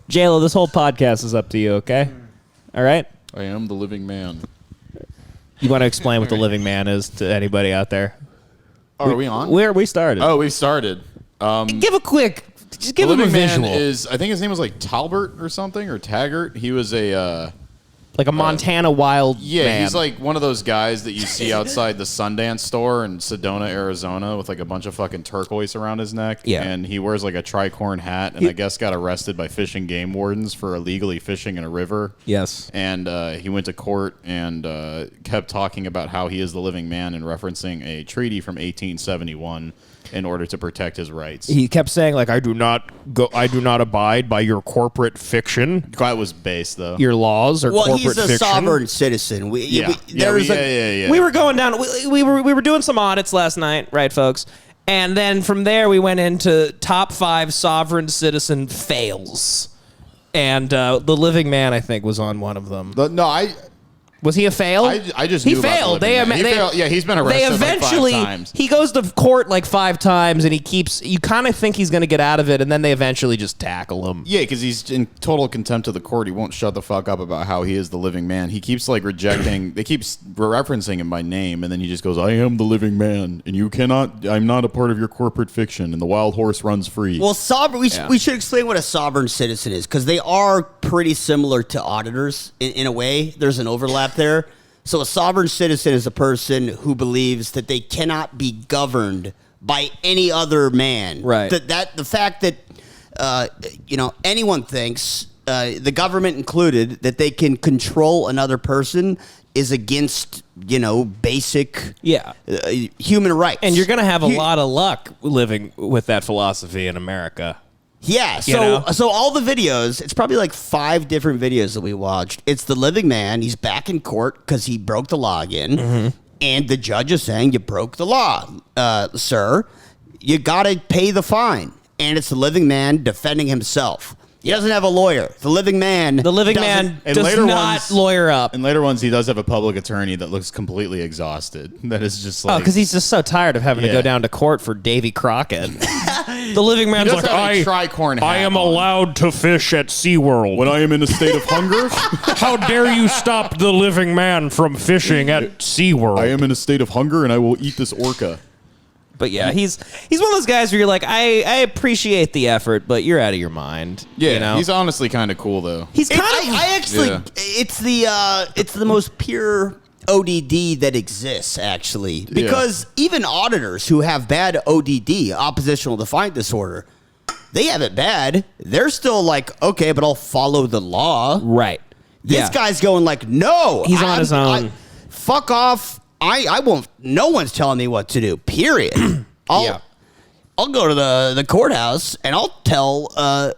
JLo, this whole podcast is up to you, okay? All right? I am the living man. You want to explain what the living man is to anybody out there? Oh, are we on? Where we started. Oh, we started. Give a quick, just give the him a living man visual. is, I think his name was like Talbert or something, or Taggart. He was a... like a Montana wild man. He's like one of those guys that you see outside the Sundance store in Sedona, Arizona, with like a bunch of fucking turquoise around his neck. Yeah. And he wears like a tricorn hat, and I guess got arrested by fish and game wardens for illegally fishing in a river. Yes. And he went to court and kept talking about how he is the living man and referencing a treaty from 1871 in order to protect his rights. He kept saying, like, I do not abide by your corporate fiction. That was base, though. Your laws or corporate fiction. Well, he's a sovereign citizen. We were going down. We were doing some audits last night, right, folks? And then from there, we went into top 5 sovereign citizen fails. And the living man, I think, was on one of them. Was he a fail? I just he knew failed. About the living man. Yeah, he's been arrested like 5 times. He goes to court like 5 times, and he keeps. You kind of think he's going to get out of it, and then they eventually just tackle him. Yeah, because he's in total contempt of the court. He won't shut the fuck up about how he is the living man. He keeps like rejecting. They keep referencing him by name, and then he just goes, "I am the living man, and you cannot. I'm not a part of your corporate fiction, and the wild horse runs free." Well, we should explain what a sovereign citizen is, because they are pretty similar to auditors in a way. There's an overlap there. So a sovereign citizen is a person who believes that they cannot be governed by any other man. Right. The fact that anyone thinks, the government included, that they can control another person is against basic human rights. And you're going to have a lot of luck living with that philosophy in America. Yeah, so all the videos, it's probably like 5 different videos that we watched. It's the living man. He's back in court because he broke the law again. And the judge is saying, you broke the law, sir. You got to pay the fine. And it's the living man defending himself. He doesn't have a lawyer. The living man does not lawyer up. In later ones, he does have a public attorney that looks completely exhausted. That is just like... because he's just so tired of having to go down to court for Davy Crockett. The living man's like, I am allowed to fish at SeaWorld. When I am in a state of hunger? How dare you stop the living man from fishing at SeaWorld? I am in a state of hunger, and I will eat this orca. But yeah, he's one of those guys where you're like, I appreciate the effort, but you're out of your mind. Yeah, he's honestly kind of cool though. He's it's the most pure ODD that exists, actually, because even auditors who have bad ODD, oppositional defiant disorder, they have it bad. They're still like, okay, but I'll follow the law. Right. This guy's going like, no, he's on his own. Fuck off. I won't. No one's telling me what to do. Period. I'll go to the courthouse and I'll tell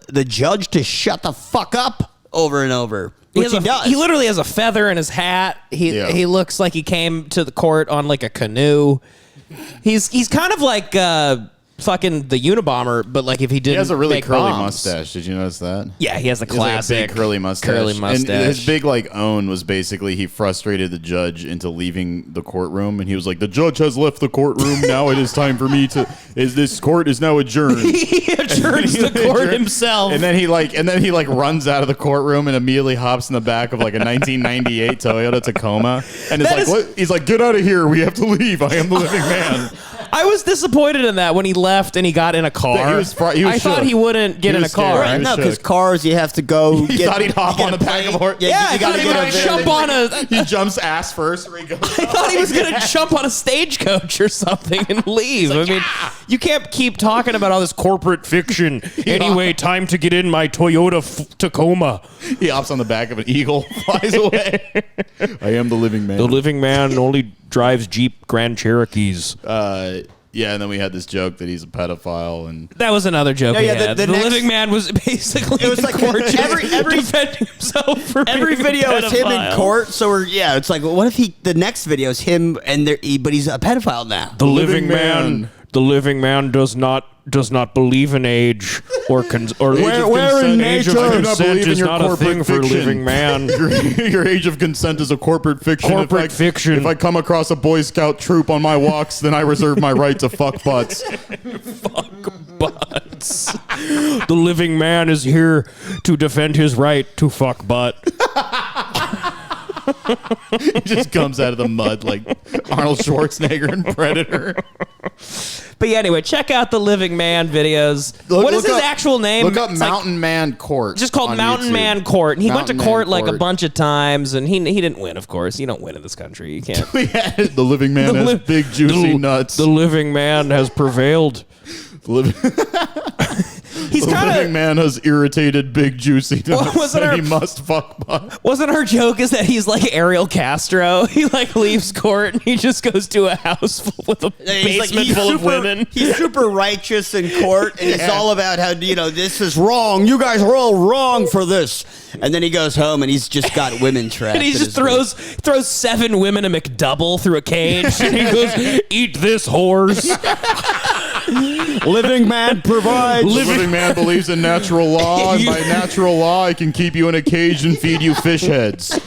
the judge to shut the fuck up over and over. Which he does. He literally has a feather in his hat. He looks like he came to the court on like a canoe. He's kind of like fucking the Unabomber, but like if he didn't. He has a really curly bombs. mustache. Did you notice that? Yeah, he has the classic like a big curly mustache. And his big like own was basically he frustrated the judge into leaving the courtroom, and he was like, "The judge has left the courtroom. Now it is time for me to. This court is now adjourned." He adjourns the court himself, and then he runs out of the courtroom and immediately hops in the back of like a 1998 Toyota Tacoma, and he's like, "Get out of here. We have to leave. I am the living man." I was disappointed in that when he left and he got in a car. I thought he wouldn't get in a car. Right, no, because cars you have to go. He thought he'd hop on the back of a horse. Yeah, I thought he would jump on a... He jumps ass first. Where he goes. I thought he was going to jump on a stagecoach or something and leave. Like, I mean, you can't keep talking about all this corporate fiction. Anyway, time to get in my Toyota Tacoma. He hops on the back of an eagle, flies away. I am the living man. The living man only drives Jeep Grand Cherokees. Yeah, and then we had this joke that he's a pedophile, and that was another joke. The living man was basically it was like every defending himself for every video is him in court. So it's like, well, what if the next video is him but he's a pedophile now? The living man does not believe in age or where in nature age of consent is not a thing for a living man. Your age of consent is a corporate fiction. If I come across a Boy Scout troop on my walks, then I reserve my right to fuck butts. Fuck butts. The living man is here to defend his right to fuck butt. He just comes out of the mud like Arnold Schwarzenegger in Predator. But yeah, anyway, check out the Living Man videos. What is his actual name? Look up It's Mountain Man Court. just called on Mountain YouTube. Man Court. And he went to Mountain court Man like a Court. bunch of times, and he didn't win, of course. You don't win in this country. You can't. The living man has big juicy nuts. The living man has prevailed. He's The kind living of. man has irritated big juicy nuts. wasn't and our- he must fuck butt. Wasn't our joke is that he's like Ariel Castro? He like leaves court and he just goes to a house with a basement full of women. He's super righteous in court, and it's all about how, this is wrong. You guys are all wrong for this. And then he goes home, and he's just got women trapped. And he in just his throws 7 women a McDouble through a cage. And he goes, "Eat this, whores." living man provides. The living man believes in natural law, and by natural law, I can keep you in a cage and feed you fish heads.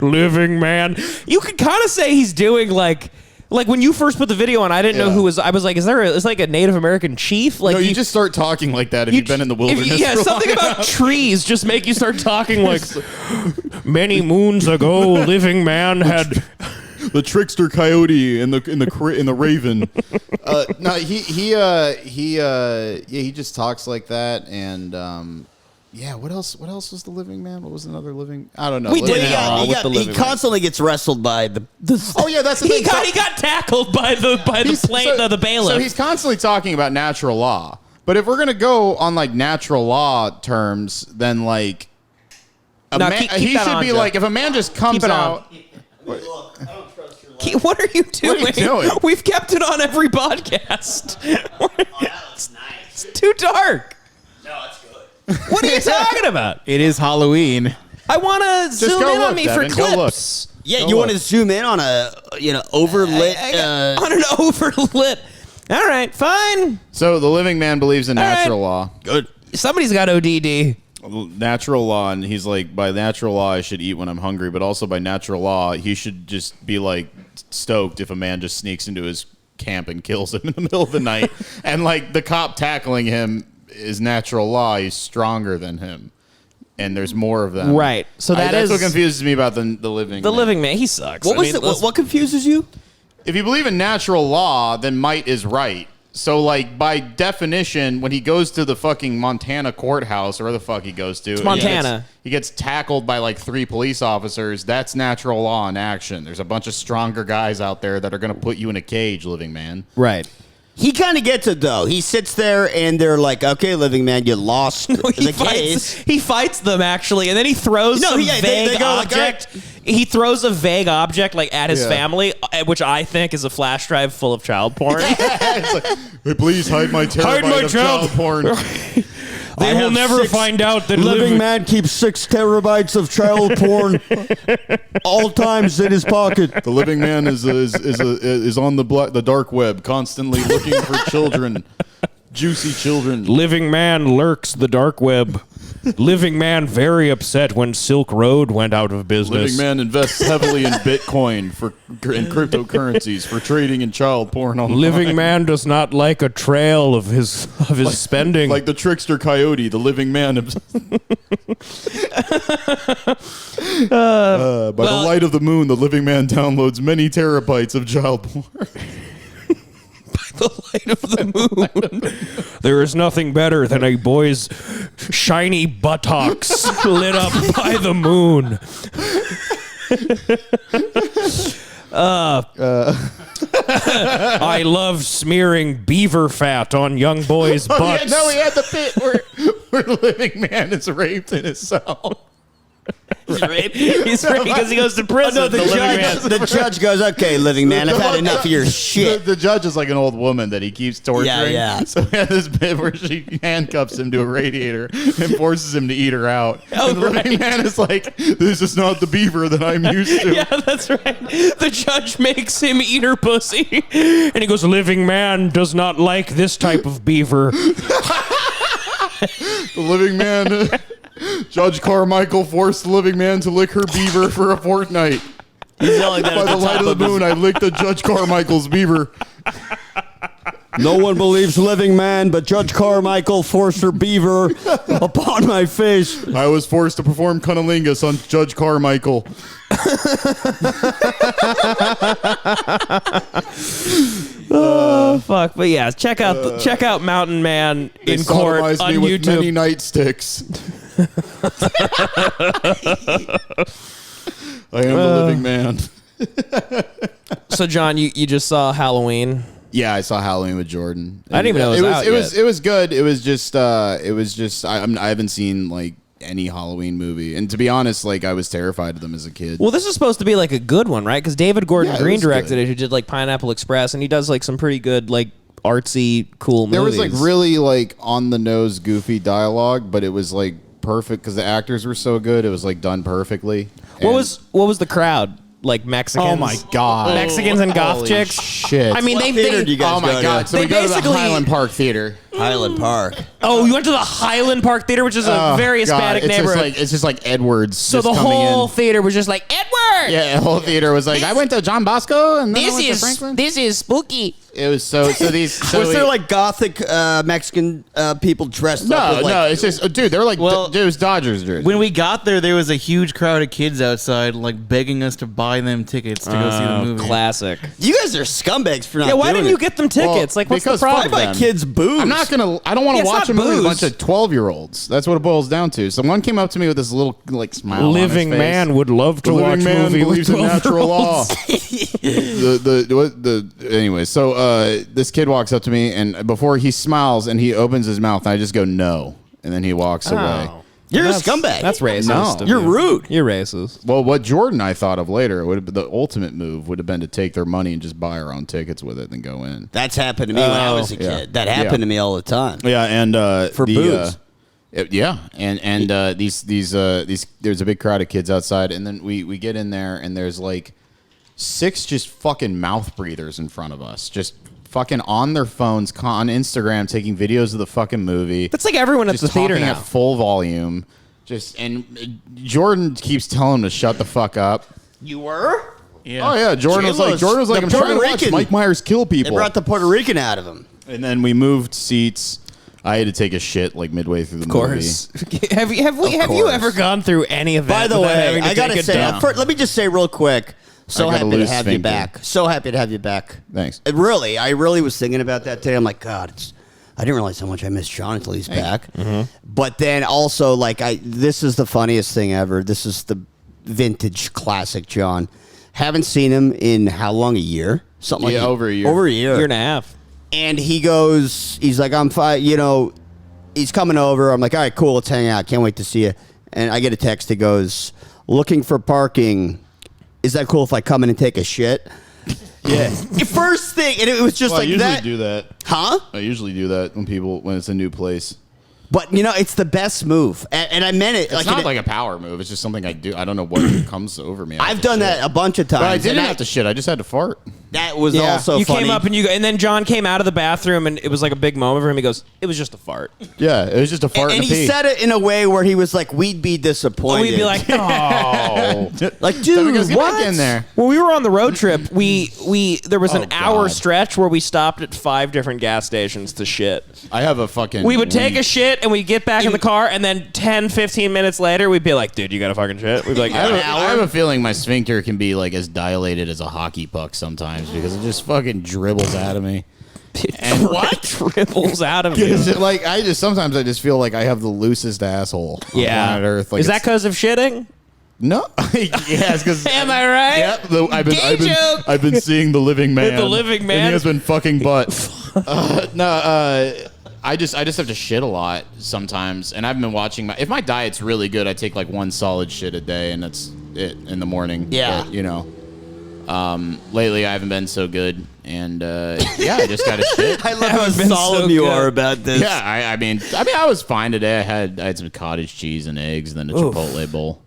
living man. You could kind of say he's doing like when you first put the video on, I didn't know who was. I was like, is like a Native American chief? Like No, you just start talking like that if you've been in the wilderness. Yeah, for something long about enough. trees just make you start talking like many moons ago, living man had. The trickster coyote and the raven. No, he just talks like that, and what else? What else was the living man? What was another living? I don't know. We did Living it Man. all. with the He living man. constantly gets wrestled by the Oh yeah, that's the He thing. got tackled by the the bailiff. So he's constantly talking about natural law. But if we're gonna go on like natural law terms, then like No, keep he that should on, be Joe. like if a man just comes Keep it on. out. What are you doing? What are you doing? We've kept it on every podcast. That's nice. It's too dark. No, it's good. What are you talking about? It is Halloween. I want to zoom go in on look, me Devin, for go look. clips. Yeah, Go you want look. to zoom in on a overlit. On an overlit. All right, fine. So the living man believes in All right. natural law. Good. Somebody's got ODD. Natural law, and he's like, by natural law, I should eat when I'm hungry, but also by natural law, he should just be like stoked if a man just sneaks into his camp and kills him in the middle of the night. And like the cop tackling him is natural law. He's stronger than him, and there's more of them. Right. So That's what confuses me about the living. The man. living man. He sucks. What I was mean, it? let's- What confuses you? If you believe in natural law, then might is right. So, like, by definition, when he goes to the fucking Montana courthouse, or where the fuck he goes to, and Montana. he gets tackled by, like, 3 police officers, that's natural law in action. There's a bunch of stronger guys out there that are going to put you in a cage, living man. Right. He kind of gets it though. He sits there and they're like, "Okay, living man, you lost the case." He fights them actually, and then he throws No, some yeah, vague they go like, object. He throws a vague object like at his Yeah. family, which I think is a flash drive full of child porn. It's like, hey, please hide my terabyte my of child- child porn. They will never find out that Living man keeps 6 terabytes of child porn all times in his pocket. The living man is on the dark web, constantly looking for children, juicy children. Living man lurks the dark web. Living man very upset when Silk Road went out of business. Living man invests heavily in Bitcoin and cryptocurrencies for trading in child porn online. Living man does not like a trail of his spending. Like the trickster coyote, the living man. By the light of the moon, the living man downloads many terabytes of child porn. the light of the moon. There is nothing better than a boy's shiny buttocks lit up by the moon. I love smearing beaver fat on young boys' butts. Oh, yeah, no, he had the bit where the living man is raped in his cell. He's raped because he goes to prison. No, the judge goes, "Okay, living man, I've had enough of your shit." The judge is like an old woman that he keeps torturing. Yeah. So he had this bit where she handcuffs him to a radiator and forces him to eat her out. Oh, and the living man is like, "This is not the beaver that I'm used to." Yeah, that's right. The judge makes him eat her pussy. And he goes, living man does not like this type of beaver. The living man, Judge Carmichael forced the living man to lick her beaver for a fortnight. He's yelling that By at the the light top of the moon, I licked the Judge Carmichael's beaver. No one believes living man, but Judge Carmichael Forster Beaver upon my face. I was forced to perform cunnilingus on Judge Carmichael. Fuck. But yeah, check out Mountain Man in court on me with YouTube. many nightsticks. I am the living man. So John, you just saw Halloween. Yeah, I saw Halloween with Jordan. I didn't even know it was out yet. It was good. It was just I haven't seen like any Halloween movie, and to be honest, like I was terrified of them as a kid. Well, this is supposed to be like a good one, right? Because David Gordon Green directed good. it, who did like Pineapple Express, and he does like some pretty good like artsy, cool movies. There was like really like on the nose, goofy dialogue, but it was like perfect because the actors were so good. It was like done perfectly. What was the crowd? Like Mexicans? Oh my god! Mexicans and goth Holy chicks? Shit! I mean, What theater do you guys oh my go god! to? So They we go to the basically- Highland Park Theater. Highland Park. Oh, you went to the Highland Park Theater, which is a very Hispanic neighborhood. It's just like Edwards. So just the coming whole in. theater was just like, Edward! Yeah, the whole theater was like, I went to John Bosco and then I went to Franklin. This is spooky. It was so these. So Was there like gothic Mexican people dressed up? With, like, no, it's just dude. They're like Well, it was Dodgers jerseys. When we got there was a huge crowd of kids outside, like begging us to buy them tickets to go see the movie. Classic. you guys are scumbags for not. Yeah, why doing didn't you it. get them tickets? Like, what's the because problem? fuck Buy them. kids booze? I'm not gonna. I don't want Yeah, to it's watch a not movie with a booze. bunch of 12-year-olds. That's what it boils down to. Someone came up to me with this little like smile. on his face. would love The living man believes in natural law. Anyway, so this kid walks up to me, and before he smiles and he opens his mouth, I just go no, and then he walks away. You're a scumbag. That's racist. No. of You're you. rude. You're racist. Well, what Jordan and I thought of later would have been the ultimate move would have been to take their money and just buy our own tickets with it and go in. That's happened to me when I was a kid. yeah. That happened to me all the time. Yeah, and For booze. these there's a big crowd of kids outside, and then we get in there, and there's like 6 just fucking mouth breathers in front of us, just fucking on their phones on Instagram taking videos of the fucking movie. That's like everyone at just the theater talking now. at full volume. Jordan keeps telling him to shut the fuck up. You were? Yeah. Oh yeah, Jordan was like, the I'm trying to watch Puerto Mike Myers kill They people. brought the Puerto Rican out of him. And then we moved seats. I had to take a shit like midway through the Of course. have you course. ever gone through any of that? By the without way, having to I gotta take a say, dump? let me just say real quick. So I got a happy to loose have you sphincter. back. So happy to have you back. Thanks. I really was thinking about that today. I'm like, God, I didn't realize how much I missed John until he's back. Mm-hmm. But then also, like, this is the funniest thing ever. This is the vintage classic John. Haven't seen him in how long? A year? Something like that. Over a year. Over a year. Year and a half. And he's like, I'm fine, he's coming over. I'm like, all right, cool, let's hang out. Can't wait to see you. And I get a text that goes, looking for parking. Is that cool if I come in and take a shit? Yeah. First thing, and it was just Well, like I usually that. do that. Huh? I usually do that when it's a new place. But, it's the best move. And I meant it. It's not like a power move. It's just something I do. I don't know what comes over me. I've done that a bunch of times. But I didn't and have to shit. I just had to fart. That was also you funny. came up and then John came out of the bathroom and it was like a big moment for him. He goes, "It was just a fart." Yeah, it was just a fart and and a he pee. said it in a way where he was like, we'd be disappointed. We'd be like, "No." like, Then dude, we goes, "Get what? back in there." When we were on the road trip, there was an Oh, hour God. stretch where we stopped at 5 different gas stations to shit. I have a fucking. We would take a shit and we'd get back in the car, and then 10, 15 minutes later, we'd be like, "Dude, you got to fucking shit." We'd be like, I have a feeling my sphincter can be like as dilated as a hockey puck sometimes because it just fucking dribbles out of me. And what dribbles out of you? Like sometimes I just feel like I have the loosest asshole on planet Earth. Like Is that because of shitting? no? Yes, because Am I right? Yep. Gay joke. I've been seeing the living man. The living man. And he has been fucking butt. I just have to shit a lot sometimes, and I've been watching if my diet's really good, I take like one solid shit a day, and that's it in the morning. Yeah. But, lately I haven't been so good, and I just got to shit. I love how Haven't been solemn so you good. are about this. Yeah, I mean, I was fine today. I had some cottage cheese and eggs, and then a Chipotle bowl.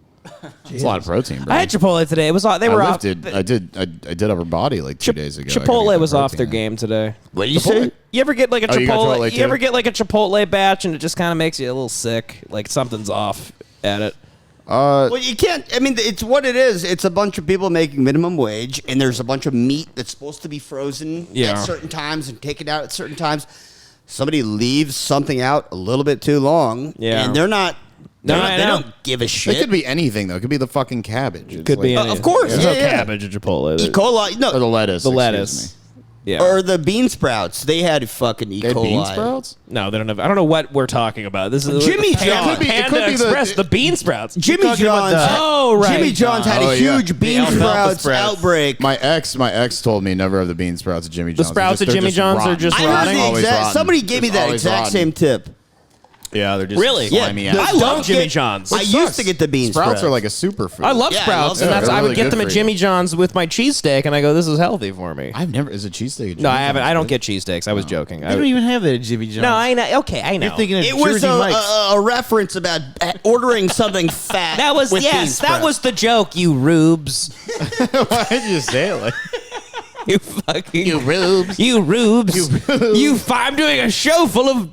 It's a lot of protein, bro. I had Chipotle today. It was they were off. I did upper body like 2 days ago. I gotta Chipotle get was the off their protein in. game today. What did you say? You ever get like a Oh, you got Chipotle? Chipotle You ever too? get like a Chipotle batch and it just kind of makes you a little sick, like something's off at it. Well, you can't. I mean, it's what it is. It's a bunch of people making minimum wage, and there's a bunch of meat that's supposed to be frozen at certain times and taken out at certain times. Somebody leaves something out a little bit too long, and they're not. They don't give a shit. It could be anything, though. It could be the fucking cabbage. It's Could be anything. Of course. There's no cabbage at Chipotle. E. coli. No, Or the lettuce. The excuse lettuce. me. Yeah. or the bean sprouts. They had fucking E. They had coli. bean sprouts? No, they don't have. I don't know what we're talking about. This is Jimmy John. Panda Express, the bean sprouts. Jimmy talking about John's. Oh, right. Jimmy John's had Oh, a yeah. huge bean alfalfa sprouts sprouts. outbreak. My ex told me never have the bean sprouts at Jimmy John's. sprouts at Jimmy John's are just I heard rotting? the Always exact. rotten. Somebody gave me Just that always exact rotten. same tip. Yeah, they're just Really? slimy Yeah, ass. I love Don't Jimmy get- John's. I used to get the bean Sprouts are like a superfood. I love Yeah, I sprouts, love and that's them. I They're would really get good them for at you. Jimmy John's with my cheesesteak, and I go, "This is healthy for me." I've never. Is a cheesesteak? at No, I Jimmy haven't. John's I don't good? get cheesesteaks. I was joking. They don't even have that at Jimmy John's. No, I know. Okay, I know. You're thinking of It was Jersey Mike's. a reference about ordering something fat. that was with bean that sprouts. was the joke. You rubes. Why did you say it like? You fucking You rubes. You rubes. I'm doing a show full of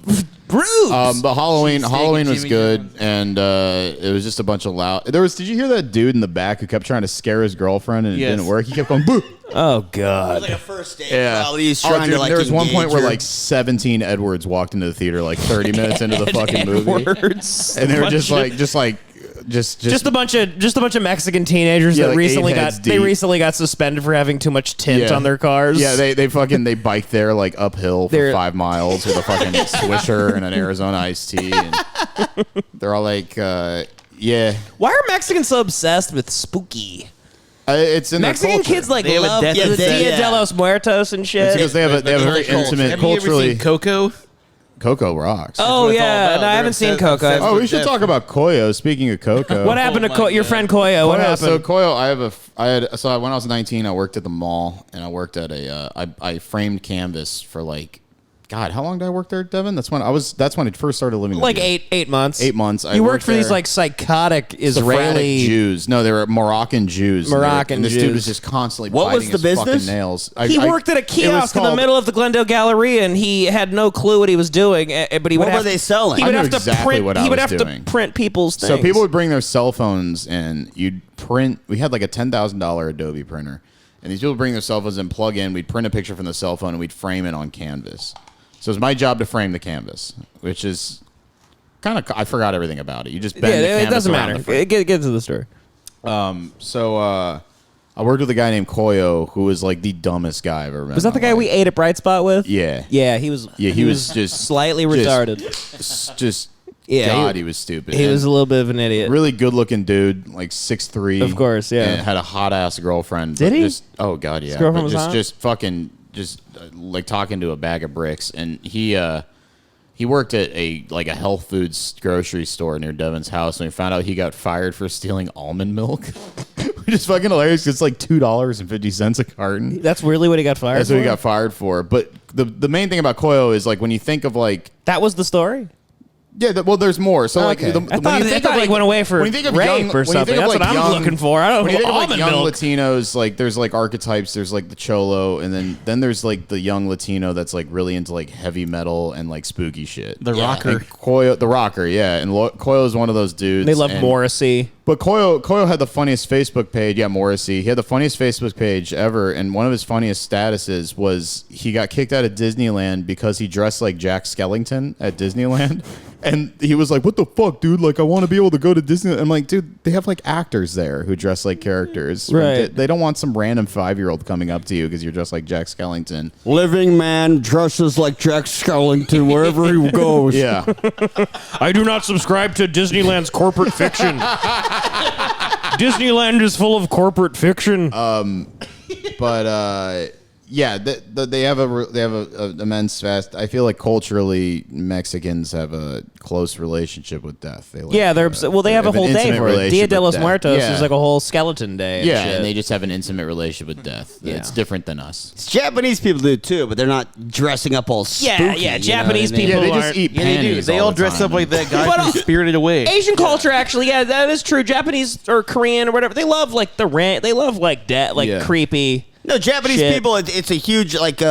rubes. But Halloween at was Jimmy good, John's. and it was just a bunch of loud. Did you hear that dude in the back who kept trying to scare his girlfriend and it Yes. didn't work? He kept going boo. Oh It was God. like a first date. Yeah. Probably. He's trying dude, to like. there was one point engage where her. like 17 Edwards walked into the theater like 30 minutes into the fucking movie, Words. and they were just Just a bunch of Mexican teenagers Yeah, that like recently 8 heads got they deep. recently got suspended for having too much tint Yeah. on their cars. Yeah, they biked there like uphill for They're- 5 miles with a fucking Swisher and an Arizona iced tea. And they're all like, yeah. Why are Mexicans so obsessed with spooky? It's in Mexican their culture. kids like They have a love death the and Dia death. de los Muertos and It's shit. because they have a very culture. intimate, Have you ever culturally. seen Coco? Coco rocks. Oh what it's all yeah, about. no, I They're haven't seen obsessed- Coco. obsessed Oh, we with should death. talk about Koyo. Speaking of Coco, What happened Oh to my your God. friend Koyo? What happened? So Koyo, when I was 19, I worked at the mall, and I worked at I framed canvas for like, God, how long did I work there, Devin? That's when I first started living like with you. 8 months. 8 months. I You worked worked for these there. like psychotic Sephardic Israeli. Jews. No, they were Moroccan Jews. Moroccan and this Jews. dude was just constantly What was biting the his fucking business? nails. He worked at a kiosk in the middle of the Glendale Galleria, and he had no clue what he was doing. But he would What have were they selling? He would I knew have to exactly print. what I He would was have doing. to print people's things. So people would bring their cell phones, and you'd print. We had like a $10,000 Adobe printer, and these people would bring their cell phones and plug in. We'd print a picture from the cell phone, and we'd frame it on canvas. So it was my job to frame the canvas, which is kind of. I forgot everything about it. You just bend the Yeah, it canvas doesn't around matter. the frame. Get to the story. So I worked with a guy named Koyo, who was like the dumbest guy I've ever met. Was that the in my guy life. we ate at Bright Spot with? Yeah. Yeah, he was. Yeah, he was just slightly just- retarded. Just Yeah, God, he was stupid. He And was a little bit of an idiot. really good looking dude, like 6'3". Of course, yeah. And had a hot ass girlfriend. Did but he? Just, oh God, yeah. girlfriend But was hot? just fucking like talking to a bag of bricks, and he worked at a health foods grocery store near Devan's house, and we found out he got fired for stealing almond milk, which is fucking hilarious. 'Cause it's like $2.50 a carton. That's really what he got fired That's for? what he got fired for. But the main thing about Koyo is like when you think of like. That was the story? Yeah, well, there's more. So, like, Okay. the, I when thought- you I think thought of, he went away for when you think of rape young, or when you something. think of, That's like, what I'm young- looking for. I don't when you know. think of like Almond young milk. Latinos, like there's like archetypes. There's like the cholo, and then there's like the young Latino that's like really into like heavy metal and like spooky shit. The rocker. And Koyo, the rocker, yeah. And Koyo is one of those dudes. They love and- Morrissey. But Koyo had the funniest Facebook page. Yeah, Morrissey. He had the funniest Facebook page ever, and one of his funniest statuses was he got kicked out of Disneyland because he dressed like Jack Skellington at Disneyland. And he was like, "What the fuck, dude? Like, I want to be able to go to Disneyland." I'm like, dude, they have like actors there who dress like characters. Right. They don't want some random 5-year-old coming up to you because you're dressed like Jack Skellington. Living man dresses like Jack Skellington wherever he goes. Yeah. I do not subscribe to Disneyland's corporate fiction. Disneyland is full of corporate fiction. But yeah, they have a immense fast. I feel like culturally Mexicans have a close relationship with death. They like, yeah, they have a an whole day intimate for it. Dia relationship de with los death. Muertos Yeah. is like a whole skeleton day. And Yeah, shit. and they just have an intimate relationship with death. Yeah. It's different than us. Japanese people do too, but they're not dressing up all spooky. Yeah, you know Japanese what I mean? people Yeah, they just aren't- eat Yeah, they do. panties They all the dress time. up like that guy But, from Spirited Away. Asian culture, actually, yeah, that is true. Japanese or Korean or whatever, they love like the rant. They love like Yeah. creepy. No, Japanese Shit. people, it's a huge, like,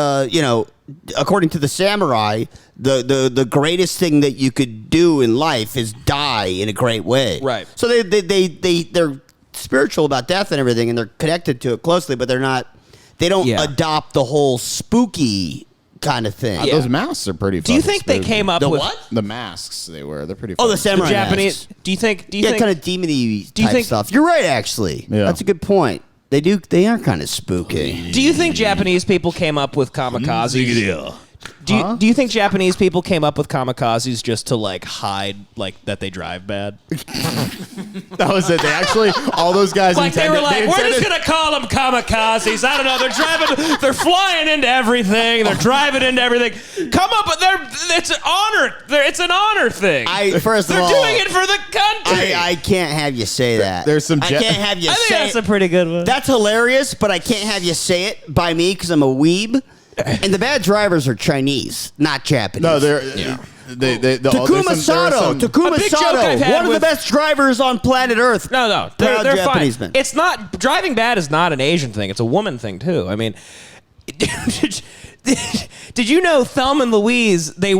according to the samurai, the greatest thing that you could do in life is die in a great way. Right. So they're spiritual about death and everything, and they're connected to it closely, but they don't adopt the whole spooky kind of thing. Those masks are pretty. Do you think they came up with what? The masks they wear? They're pretty. Oh, the samurai Japanese? masks. Do you think? think? Kind of demony Do you type think- stuff. You're right, actually. Yeah. That's a good point. They are kind of spooky. Do you think Japanese people came up with kamikazes? Do you think Japanese people came up with kamikazes just to like hide like that they drive bad? That was it. They actually, all those guys Like they were intended- like, they we're just intended- gonna call them kamikazes. I don't know. They're flying into everything. They're driving into everything. Come up, but it's an honor. It's an honor thing. First of they're all, doing it for the country. I can't have you say that. There's some I can't have you I think say that's it. a pretty good one. That's hilarious, but I can't have you say it by me because I'm a weeb. And the bad drivers are Chinese, not Japanese. No, they're. Takuma Sato. Takuma A big joke I've Sato. had One of the with- best drivers on planet Earth. No, Proud they're Japanese fine. men. It's not driving bad is not an Asian thing. It's a woman thing too. I mean, did you know Thelma and Louise? They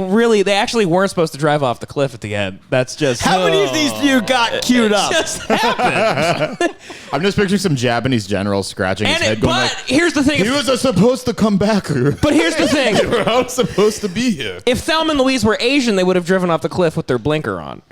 actually weren't supposed to drive off the cliff at the end. That's just How many of these you got queued up? just happened. I'm just picturing some Japanese general scratching his head, going But like, here's the thing. "He was supposed to come back." But here's the thing. They were all supposed to be here. If Thelma and Louise were Asian, they would have driven off the cliff with their blinker on.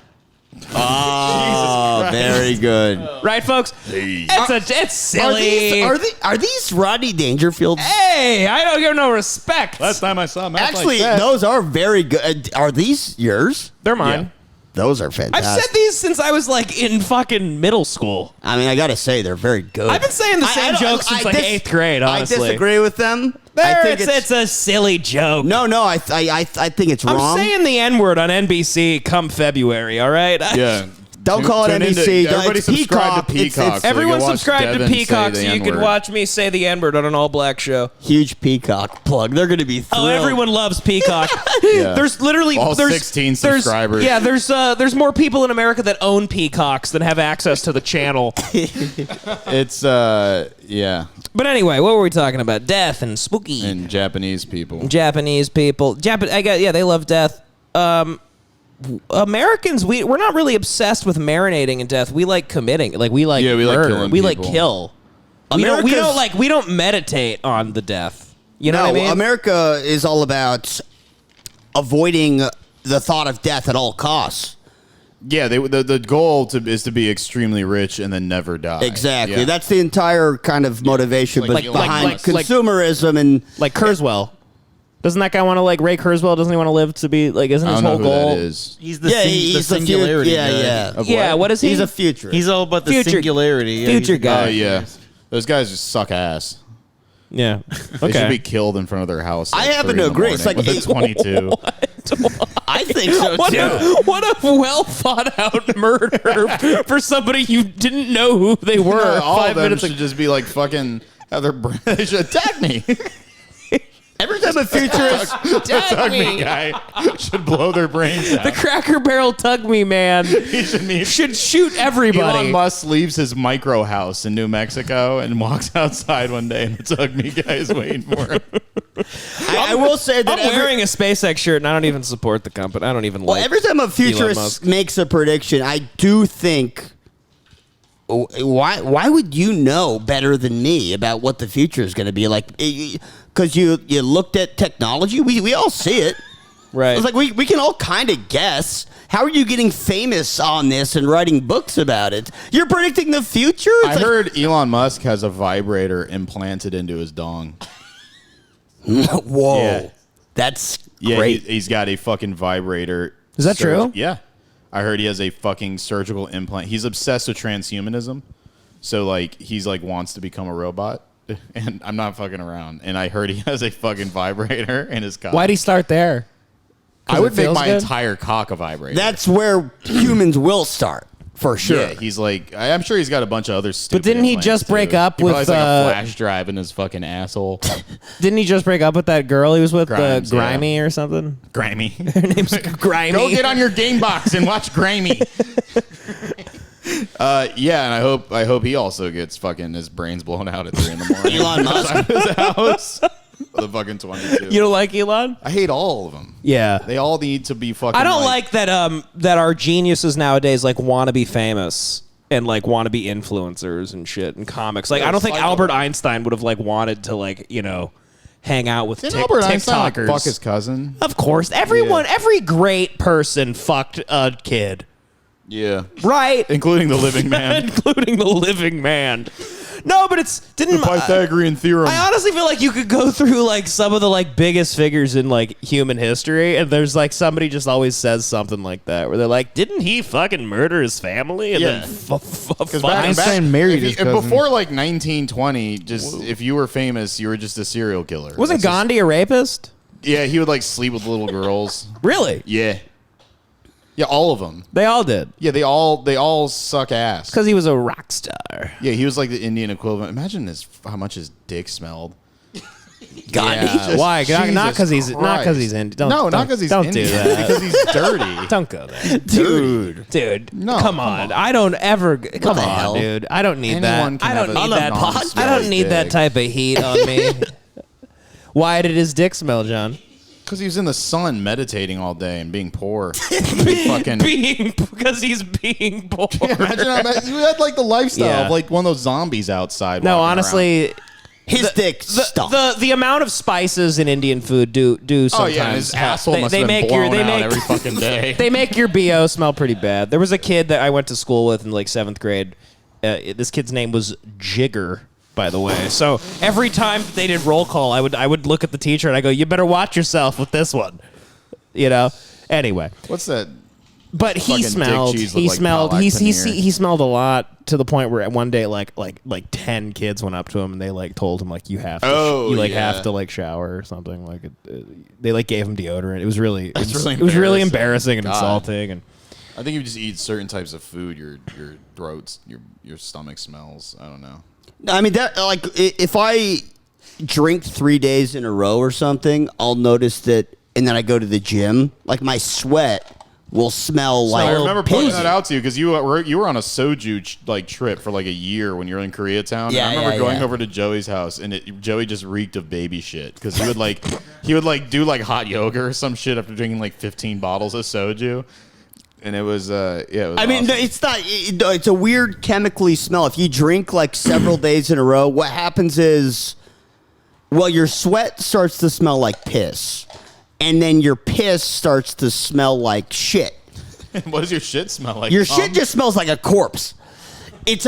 Oh, very good. Right, folks? It's silly. Are these Rodney Dangerfields? Hey, I don't give no respect. Last time I saw him, Actually, those are very good. Are these yours? They're mine. Those are I've fantastic. said these since I was like in fucking middle school. I mean, I gotta say they're very good. I've been saying the same jokes since like 8th grade, honestly. I disagree with them. It's a silly joke. No, I think it's I'm wrong. saying the N-word on NBC come February, all right? Yeah. Don't call it Tune into- NBC. Everybody It's subscribe to Peacock. It's- Peacock. so you Everyone can watch subscribe to Devan say Peacock so the you can N-word. watch me say the N-word on an all-black show. Huge Peacock plug. They're gonna be thrilled. Oh, everyone loves Peacock. Yeah. There's literally All there's 16 there's- subscribers. Yeah, there's more people in America that own Peacocks than have access to the channel. It's yeah, But anyway, what were we talking about? Death and spooky. and Japanese people. Japanese people. They love death. Americans, we're not really obsessed with marinating in death. We like committing. Like we like Yeah, we like murder. killing We like people. kill. We don't meditate on the death. You know what I mean? America is all about avoiding the thought of death at all costs. Yeah, the goal is to be extremely rich and then never die. Exactly. Yeah. That's the entire kind of motivation Like behind Elon Musk. consumerism and Like Kurzweil. Doesn't that guy want to like Ray Kurzweil? Doesn't he want to live to be like? Isn't I his don't know whole who goal? that is. He's the he's the singularity. Yeah, guy. yeah. Of Yeah, what is he? He's a futurist. He's all about the Future- singularity. Yeah, future he's the guy. Oh yeah, those guys just suck ass. Yeah. They should Okay. be killed in front of their house. I at happen 3 to in the agree. It's morning like with a 22. I think so What too. what a well thought out murder for somebody you didn't know who they were No, all 5 of them minutes should ago. just be like fucking. Have their they should attack me. Every time a futurist, Tug me guy should blow their brains out. The Cracker Barrel Tug Me Man He should need. should shoot everybody. Elon Musk leaves his micro house in New Mexico and walks outside one day, and the Tug Me guy is waiting for him. I will say that I'm wearing a SpaceX shirt and I don't even support the company. I don't even like every time a Elon futurist Musk. makes a prediction, I do think, why would you know better than me about what the future is going to be like? Because you looked at technology. We all see it. Right. It's like we can all kind of guess. How are you getting famous on this and writing books about it? You're predicting the future? It's I like- heard Elon Musk has a vibrator implanted into his dong. Whoa. Yeah. That's Yeah, great. he's got a fucking vibrator. Is that true? Yeah. I heard he has a fucking surgical implant. He's obsessed with transhumanism. So, like, he's, like, wants to become a robot. And I'm not fucking around. And I heard he has a fucking vibrator in his cock. Why'd he start there? I would it make feels my good? entire cock a vibrator. That's where humans will start, for sure. Yeah, he's like, I'm sure he's got a bunch of other stupid didn't he implants, just break too. up He probably with, has, like, a flash drive in his fucking asshole. Didn't he just break up with that girl he was with, Grimes, Grimy or something? Grimy. Her name's Grimy. Go get on your game box and watch Grimy. Yeah, and I hope he also gets fucking his brains blown out at 3 in the morning. Elon Musk? Outside of his house. The fucking 22. You don't like Elon? I hate all of them. Yeah. They all need to be fucking. I don't like that that our geniuses nowadays like want to be famous and like want to be influencers and shit and comics. Like I don't think Albert Einstein would have like wanted to like, you know, hang out with Albert Einstein like, TikTokers. fuck his cousin. Of course. Every great person fucked a kid. Yeah. Right. Including the living man. Including the living man. No, but the Pythagorean theorem. I honestly feel like you could go through like some of the like biggest figures in like human history, and there's like somebody just always says something like that, where they're like, "Didn't he fucking murder his family?" And then Einstein married his cousin. Before like 1920, just if you were famous, you were just a serial killer. Wasn't Gandhi a rapist? Yeah, he would like sleep with little girls. Really? Yeah. Yeah, all of them. They all did. Yeah, they all suck ass. Because he was a rock star. Yeah, he was like the Indian equivalent. Imagine how much his dick smelled. Gandhi? Yeah, Why? Not because he's Indian. Not because he's Indian. Do that. Because he's dirty. Don't go there, dude. No, come on. I don't ever. Come on, hell? dude. I don't need Anyone that. can I don't have need a that. non-smelly I don't need that dick. type of heat on me. Why did his dick smell, John? Because he was in the sun meditating all day and being poor. Because he's being poor. Imagine you had like the lifestyle of like one of those zombies outside. No, walking honestly, around. His dick stunk. the amount of spices in Indian food do sometimes. Oh yeah, his asshole must have been blown out every fucking day. They make your BO smell pretty bad. There was a kid that I went to school with in like 7th grade. This kid's name was Jigger, by the way. So every time they did roll call, I would look at the teacher and I go, "You better watch yourself with this one." You know. Anyway, What's that? but he Fucking smelled. dick cheese He looked like smelled. Palak He paneer. smelled a lot to the point where one day like 10 kids went up to him and they like told him like you have to have to like shower or something like they like gave him deodorant. It was really really embarrassing and God. insulting and. I think you just eat certain types of food, your throats, your stomach smells. I don't know. I mean, that like if I drink 3 days in a row or something, I'll notice that, and then I go to the gym, like my sweat will smell like. I remember pointing pussy. that out to you because you were on a soju trip for like a year when you were in Koreatown. Yeah, I remember going yeah. over to Joey's house and Joey just reeked of baby shit because he would do like hot yoga or some shit after drinking like 15 bottles of soju. And it was, it was I mean, awesome. it's not. It's a weird chemically smell. If you drink like several days in a row, what happens is, well, your sweat starts to smell like piss, and then your piss starts to smell like shit. What does your shit smell like? Your shit just smells like a corpse. It's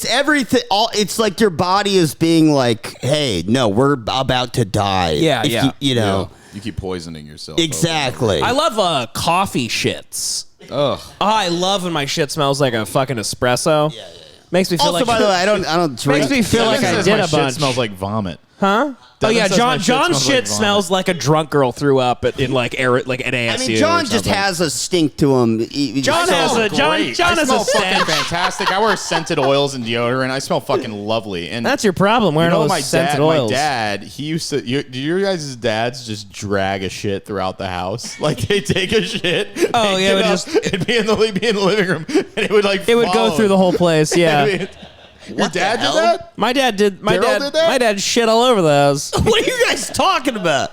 everything. It's like your body is being like, "Hey, no, we're about to die." Yeah, If yeah. You know. You keep poisoning yourself. Exactly. I love coffee shits. Ugh. Oh, I love when my shit smells like a fucking espresso. Yeah. Makes me feel Also, like. by the way, I don't drink. Makes me feel like I Says did my a shit bunch. smells like vomit. Huh? Oh Devin yeah, says my shit John's smells shit like vomit. smells like a drunk girl threw up in like at ASU. I mean, John or just something. has a stink to him. John has a John. Great. John I has smell a fucking stench. fantastic. I wear scented oils and deodorant. I smell fucking lovely. And That's your problem. Wearing all those scented oils. My dad, he used to. Do your guys' dads just drag a shit throughout the house? Like they take a shit. Oh, they yeah, get it would up, it'd be in the living room, and it would like. It would go through the whole place. Yeah. Your dad did that? My dad did. My Daryl dad did that? My dad shit all over the house. What are you guys talking about?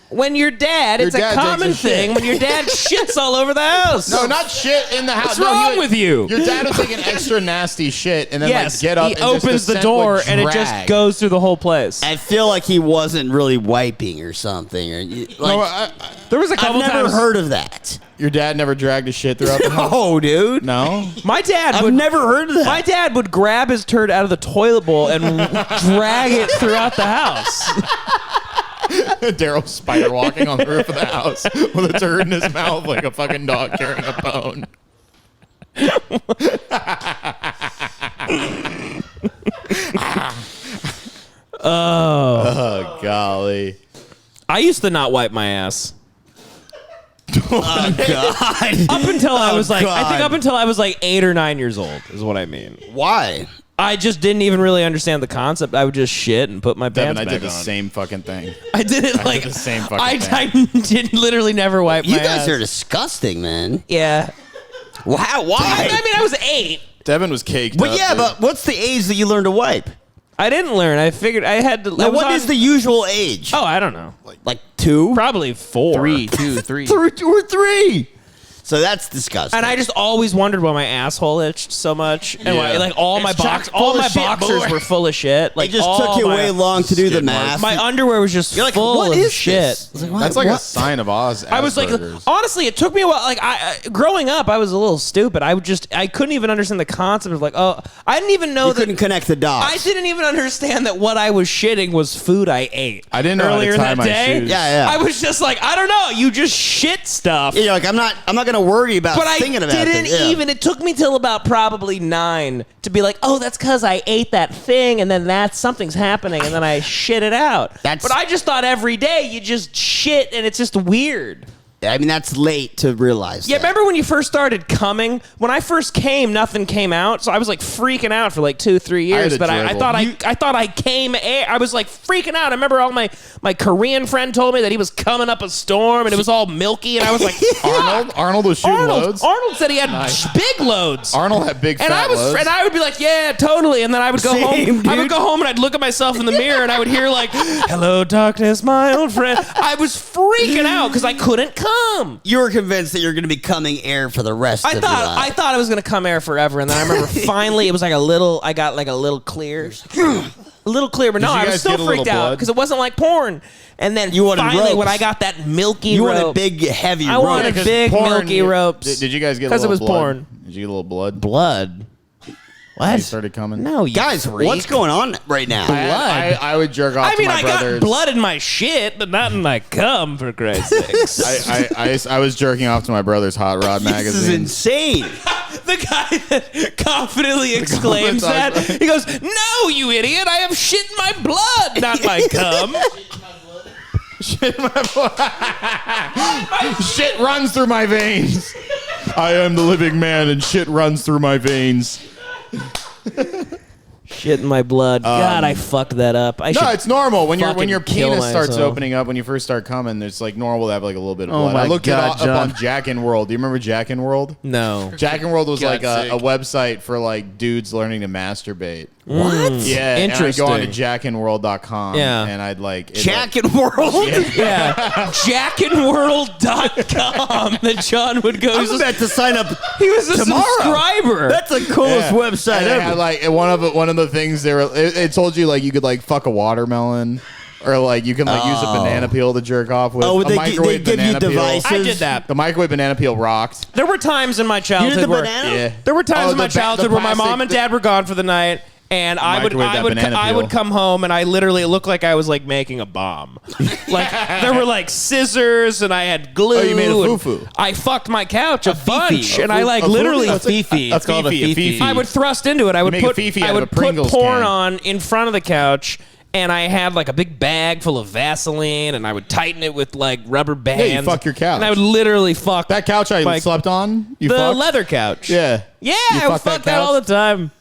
When your dad, Your it's dad a takes common a shit. thing. When your dad shits all over the house. No, not shit in the house. What's wrong with you? Your dad would take an extra nasty shit and then Yes, like get up he and just opens the scent door would and it just drag. goes through the whole place. I feel like he wasn't really wiping or something. Or like, No, There was a I've couple never times. head of that. your dad never dragged a shit throughout the house? Oh, dude. No? My dad I've would never heard of that. My dad would grab his turd out of the toilet bowl and drag it throughout the house. Daryl spider walking on the roof of the house with a turd in his mouth like a fucking dog carrying a bone. Oh, golly. I used to not wipe my ass. Oh, God. Up until I was like, I think God. up until I was like 8 or 9 years old is what I mean. Why? I just didn't even really understand the concept. I would just shit and put my Devin, pants I back did the on. same fucking thing. I did it like the same fucking I thing. did literally never wipe You my guys ass. are disgusting, man. Yeah. Wow, why? I mean, I was 8. Devin was caked But up, yeah, dude. but what's the age that you learn to wipe? I didn't learn. I figured I had to. Now, what is the usual age? Oh, I don't know. Like 2? Probably 4. 3, 2, 3. 2 or 3. So that's disgusting. And I just always wondered why my asshole itched so much, and why like all my boxers were full of shit. Like it just took you way long to do the math. My underwear was just full of shit. That's like a sign of Oz. I was like, honestly, it took me a while. Like growing up, I was a little stupid. I couldn't even understand the concept of like, oh, I didn't even know you couldn't connect the dots. I didn't even understand that what I was shitting was food I ate. I didn't know earlier how to tie that my day. shoes. Yeah. I was just like, I don't know. You just shit stuff. Yeah, you're like, I'm not gonna worry about thinking about it. But I didn't even. It took me till about probably 9 to be like, oh, that's because I ate that thing, and then something's happening, and then I shit it out. But I just thought every day you just shit, and it's just weird. I mean, that's late to realize. Yeah, remember when you first started coming? When I first came, nothing came out, so I was like freaking out for like 2-3 years. But I thought I came. I was like freaking out. I remember all my Korean friend told me that he was coming up a storm and it was all milky, and I was like, Arnold was shooting loads. Arnold said he had big loads. Arnold had big fat loads. And I would be like, yeah, totally. And then I would go home. I would go home and I'd look at myself in the mirror and I would hear like, hello, darkness, my old friend. I was freaking out because I couldn't come. You were convinced that you're going to be coming air for the rest of your life. I thought I was going to come air forever, and then I remember finally it was like I got like a little clear. A little clear, but no, I was still freaked out because it wasn't like porn. And then finally, ropes. when I got that milky you rope. wanted big, heavy I rope. wanted big, milky ropes. Did you guys get a little blood? Because it was porn. Did you get a little blood? Blood? What? You started coming? No, you guys, freak. What's going on right now? Blood. I would jerk off to my brothers. I got blood in my shit, but not in my cum, for Christ's sakes. I was jerking off to my brother's Hot Rod magazine. This is insane. The guy that confidently exclaims that, he goes, no, you idiot, I have shit in my blood, not my cum. Shit in my blood. Shit runs through my veins. I am the living man, and shit runs through my veins. Shit in my blood. God, I fucked that up. It's normal when your penis starts myself. opening up when you first start coming. It's like normal to have like a little bit of Oh blood. my I looked God, it up on Jackin World. Do you remember Jackin World? No. Jackin World was like God's a website for like dudes learning to masturbate. What? Yeah, Interesting. And I'd go on to jackinworld.com and I'd like... Jackin World? Yeah. Jackinworld.com that John would go... I was about to sign up He was a tomorrow. subscriber. That's the coolest website and ever. like one of the things it told you like you could like fuck a watermelon. Or like you can like use a banana peel to jerk off with. Oh, a microwave they give you banana peel. devices. I did that. The microwave banana peel rocked. There were times in my You childhood did the where... banana? Yeah. There were times in my the childhood where my mom and dad were gone for the night, and I would come home and I literally looked like I was like making a bomb. Like there were like scissors and I had glue. Oh, you made a and foo-foo. I fucked my couch a bunch, fifi. and I like literally A fifi. It's called a fifi. I would thrust into it. I would make a put fifi out I of would a put Pringles porn can. on in front of the couch. And I had like a big bag full of Vaseline, and I would tighten it with like rubber bands. Yeah, you fuck your couch. And I would literally fuck That couch I slept on. You the fucked? leather couch. Yeah. Yeah, You I would fucked that fuck that all the time.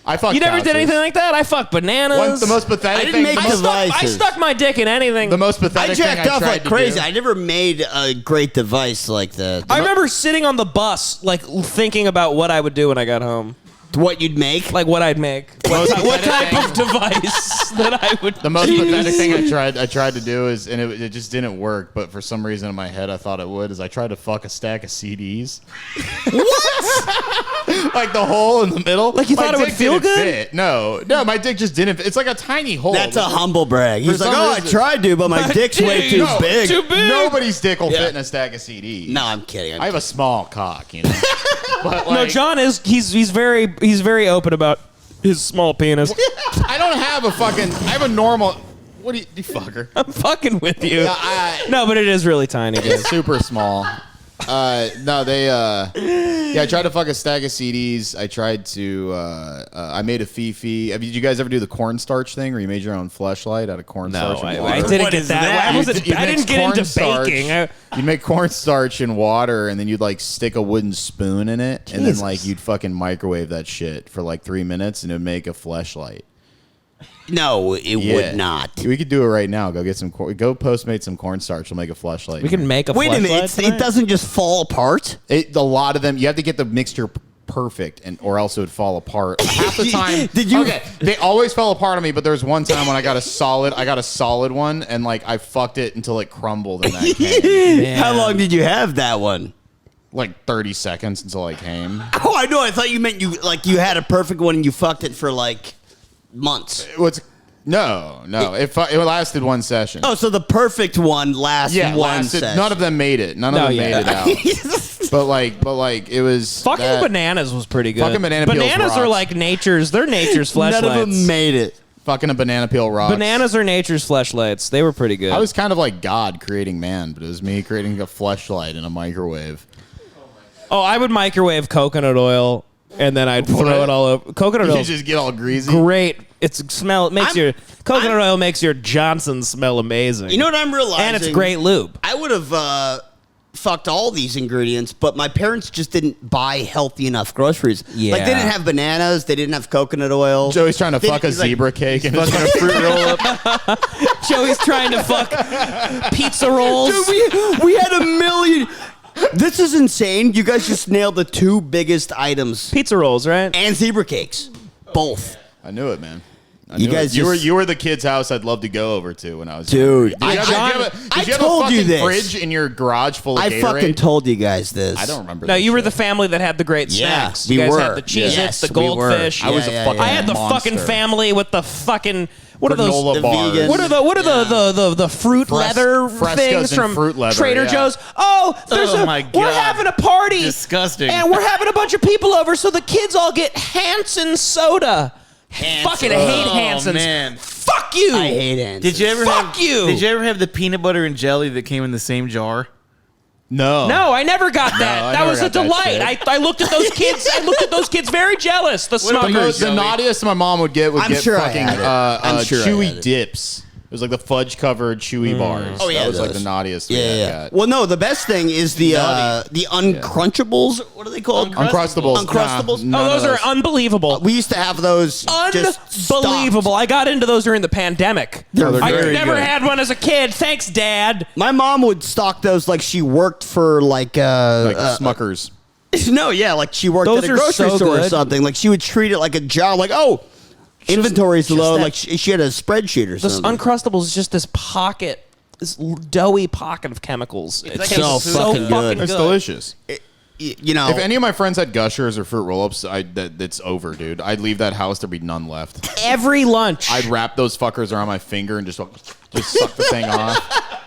I fucked. You never did couches. anything like that? I fucked bananas. The most pathetic I didn't thing. make I stuck my dick in anything. The most pathetic I thing jacked I off tried like to crazy. do. I never made a great device like that. I remember sitting on the bus, like thinking about what I would do when I got home, What you'd make? like what I'd make, what type of device that I would. The most pathetic thing I tried to do is, and it just didn't work. But for some reason in my head, I thought it would. Is I tried to fuck a stack of CDs. What? Like the hole in the middle. Like you My thought it would dick feel didn't good? fit. No, my dick just didn't fit. It's like a tiny hole. That's a humble brag. He's For like, some oh, I reason- tried to, but my dick's way too No, big. too big. Nobody's dick will Yeah. fit in a stack of CDs. No, I'm kidding. I have a small cock, you know. But No, like, John is he's very open about his small penis. I don't have a fucking. I have a normal. What do you fucker? I'm fucking with you. Yeah, No, but it is really tiny. Dude. It's super small. No, they. Yeah, I tried to fuck a stack of CDs. I tried to. I made a fifi. Did you guys ever do the cornstarch thing, where you made your own fleshlight out of cornstarch? No, and I water? didn't What get is that. that? I didn't get into baking. You'd make cornstarch in water, and then you'd like stick a wooden spoon in it, and then Jesus. like you'd fucking microwave that shit for like 3 minutes, and it'd make a fleshlight. No, it would not. We could do it right now. Go get some. Go Postmate some cornstarch. We'll make a fleshlight. We can make a. Wait a minute. It doesn't just fall apart. A lot of them. You have to get the mixture perfect, or else it would fall apart. Half the time, Did you? Okay, they always fell apart on me. But there was one time when I got a solid one, and like I fucked it until it crumbled and that came. How long did you have that one? Like 30 seconds until I came. Oh, I know. I thought you meant you had a perfect one and you fucked it for like months. No. It lasted one session. Oh, so the perfect one lasted one session. None of them made it. None of them made it out. But like it was fucking bananas was pretty good. Fucking bananas are like nature's fleshlights. None of them made it. Fucking a banana peel rocks. Bananas are nature's fleshlights. They were pretty good. I was kind of like God creating man, but it was me creating a fleshlight in a microwave. Oh, I would microwave coconut oil, and then I'd throw it all over. Coconut oil. You just get all greasy. Great. Coconut oil makes your Johnson smell amazing. You know what I'm realizing? And it's great lube. I would have fucked all these ingredients, but my parents just didn't buy healthy enough groceries. Yeah. Like they didn't have bananas, they didn't have coconut oil. Joey's trying to fuck a zebra cake and fucking a fruit roll up. Joey's trying to fuck pizza rolls. Dude, we had a million. This is insane. You guys just nailed the two biggest items. Pizza rolls, right? And zebra cakes. Both. I knew it, man. You guys you were the kid's house I'd love to go over to when I was Dude, younger. Did you have a fucking fridge in your garage full of Gatorade? I fucking told you guys this. I don't remember. No, you were the family that had the great snacks. You guys had the Cheez-Its, the Goldfish. I was a fucking I had the monster. fucking family with the fucking what are granola those? bars. Vegan. What are the fruit leather things from fruit leather, Trader Joe's? Oh, my God. we're having a party. Disgusting. And we're having a bunch of people over, so the kids all get Hanson soda. Fucking hate Hanson's. Man. Fuck you. I hate Hanson's. Did you ever Did you ever have the peanut butter and jelly that came in the same jar? No. No, I never got that. I That never was a got that delight. shit. I looked at those kids. I looked at those kids very jealous. The The smokers. naughtiest my mom would get I'm sure I fucking had it. I'm sure I had chewy it. dips. It was like the fudge covered chewy bars. Oh, yeah, that was like those. the naughtiest. Yeah. Well, no, the best thing is the uncrunchables. What are they called? Uncrustables. Uncrustables. Nah, Oh, those none are of unbelievable. We used to have those. just Unbelievable. stocked. I got into those during the pandemic. they're I very never good. had one as a kid. Thanks, Dad. My mom would stock those like she worked for like Smuckers. no, yeah, like she worked Those at a are grocery so store or good. something. Like she would treat it like a job. Like, oh, inventory's just low. that- Like she had a spreadsheet or This something. Uncrustables is just this pocket, this doughy pocket of chemicals. It like tastes so fucking good. It's delicious. You know, If any of my friends had Gushers or fruit roll-ups, it's over, dude. I'd leave that house, there'd be none left. Every lunch. I'd wrap those fuckers around my finger and just suck the thing off.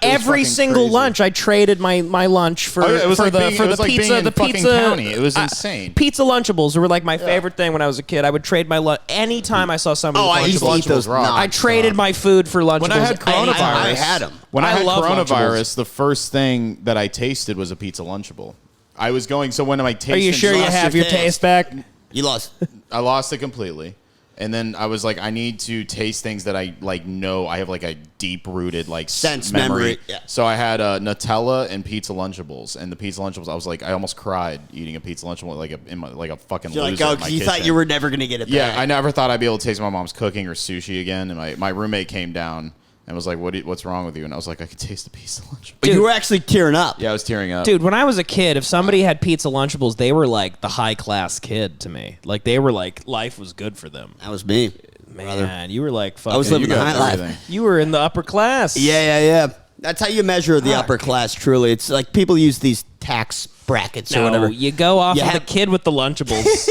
Every fucking single crazy. lunch, I traded my lunch for It was for like the being- for it the was like pizza. being in The fucking pizza county. It was insane. Pizza Lunchables were like my favorite thing when I was a kid. I would trade my lunch anytime I saw somebody. oh, with I used to Lunchables. eat those. rock. I traded my food for Lunchables. When I had coronavirus, I had 'em. When I I had love coronavirus, the first thing that I tasted was a pizza Lunchable. I was going. So when I tasted, Are you sure you lost have your your taste. taste back? You lost. I lost it completely. And then I was like, I need to taste things that I like. Know I have like a deep rooted like Sense memory. memory, yeah. So I had Nutella and pizza Lunchables, and the pizza Lunchables. I was like, I almost cried eating a pizza Lunchable like a fucking You're loser. like, oh, in my you thought kitchen. you were never gonna get it Yeah, back. I never thought I'd be able to taste my mom's cooking or sushi again. And my roommate came down and was like, what's wrong with you? And I was like, I could taste the pizza Lunchable. But you were actually tearing up. Yeah, I was tearing up. Dude, when I was a kid, if somebody had Pizza Lunchables, they were like the high class kid to me. Like they were like life was good for them. That was me. Man, you were like fucking. I was living you the got high life. everything. You were in the upper class. Yeah. That's how you measure the upper class. Truly, it's like people use these tax brackets or No, whatever. you go off You of the have- kid with the Lunchables.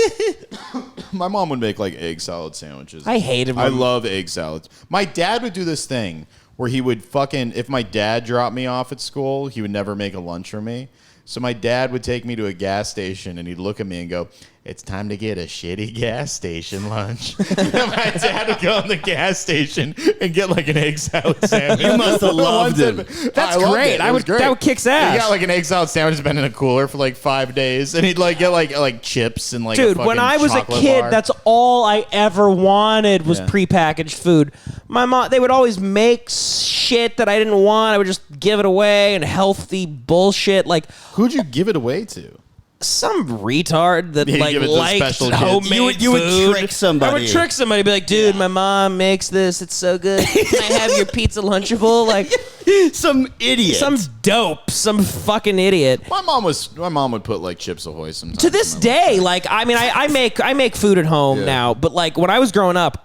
My mom would make like egg salad sandwiches. I hated I them. love egg salads. My dad would do this thing where he would fucking, if my dad dropped me off at school, he would never make a lunch for me. So my dad would take me to a gas station and he'd look at me and go, "It's time to get a shitty gas station lunch." And my dad would go in the gas station and get like an egg salad sandwich. You must have loved him. That's I loved great. it. I It would- was great. that would kick ass. He got like an egg salad sandwich that's been in a cooler for like 5 days, and he'd like get like chips and like. Dude, a when fucking I was a chocolate kid, bar. that's all I ever wanted was Yeah. prepackaged food. My mom, they would always make shit that I didn't want. I would just give it away and healthy bullshit. Like Who'd you give it away to? some retard that Yeah, you like give it to liked special kids. homemade You would food. trick somebody. I would trick somebody, be like, dude, my mom makes this. It's so good. Can I have your pizza Lunchable? Like Some idiot. some dope, some fucking idiot. My mom would put like Chips Ahoy sometimes. To this day, like I mean, I make food at home now, but like when I was growing up,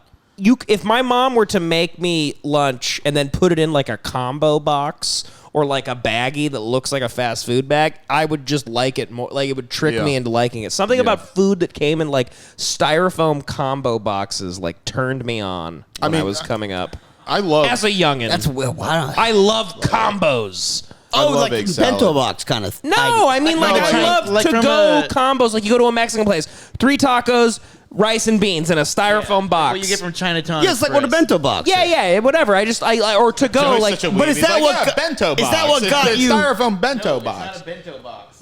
if my mom were to make me lunch and then put it in like a combo box or like a baggie that looks like a fast food bag, I would just like it more. Like it would trick me into liking it. Something about food that came in like styrofoam combo boxes like turned me on when I was coming up. I love As a youngin'. That's weird. Why I love combos. love like egg bento salad. box kind of. No, I mean like I love like from to-go a- combos. Like you go to a Mexican place, 3 tacos, rice and beans in a styrofoam box. What you get from Chinatown. Yeah, it's like what a bento box. yeah, whatever. I or to go Joey's like. such a But is weeb. that He's what like, got- bento box? is that what It's got a you- styrofoam bento box?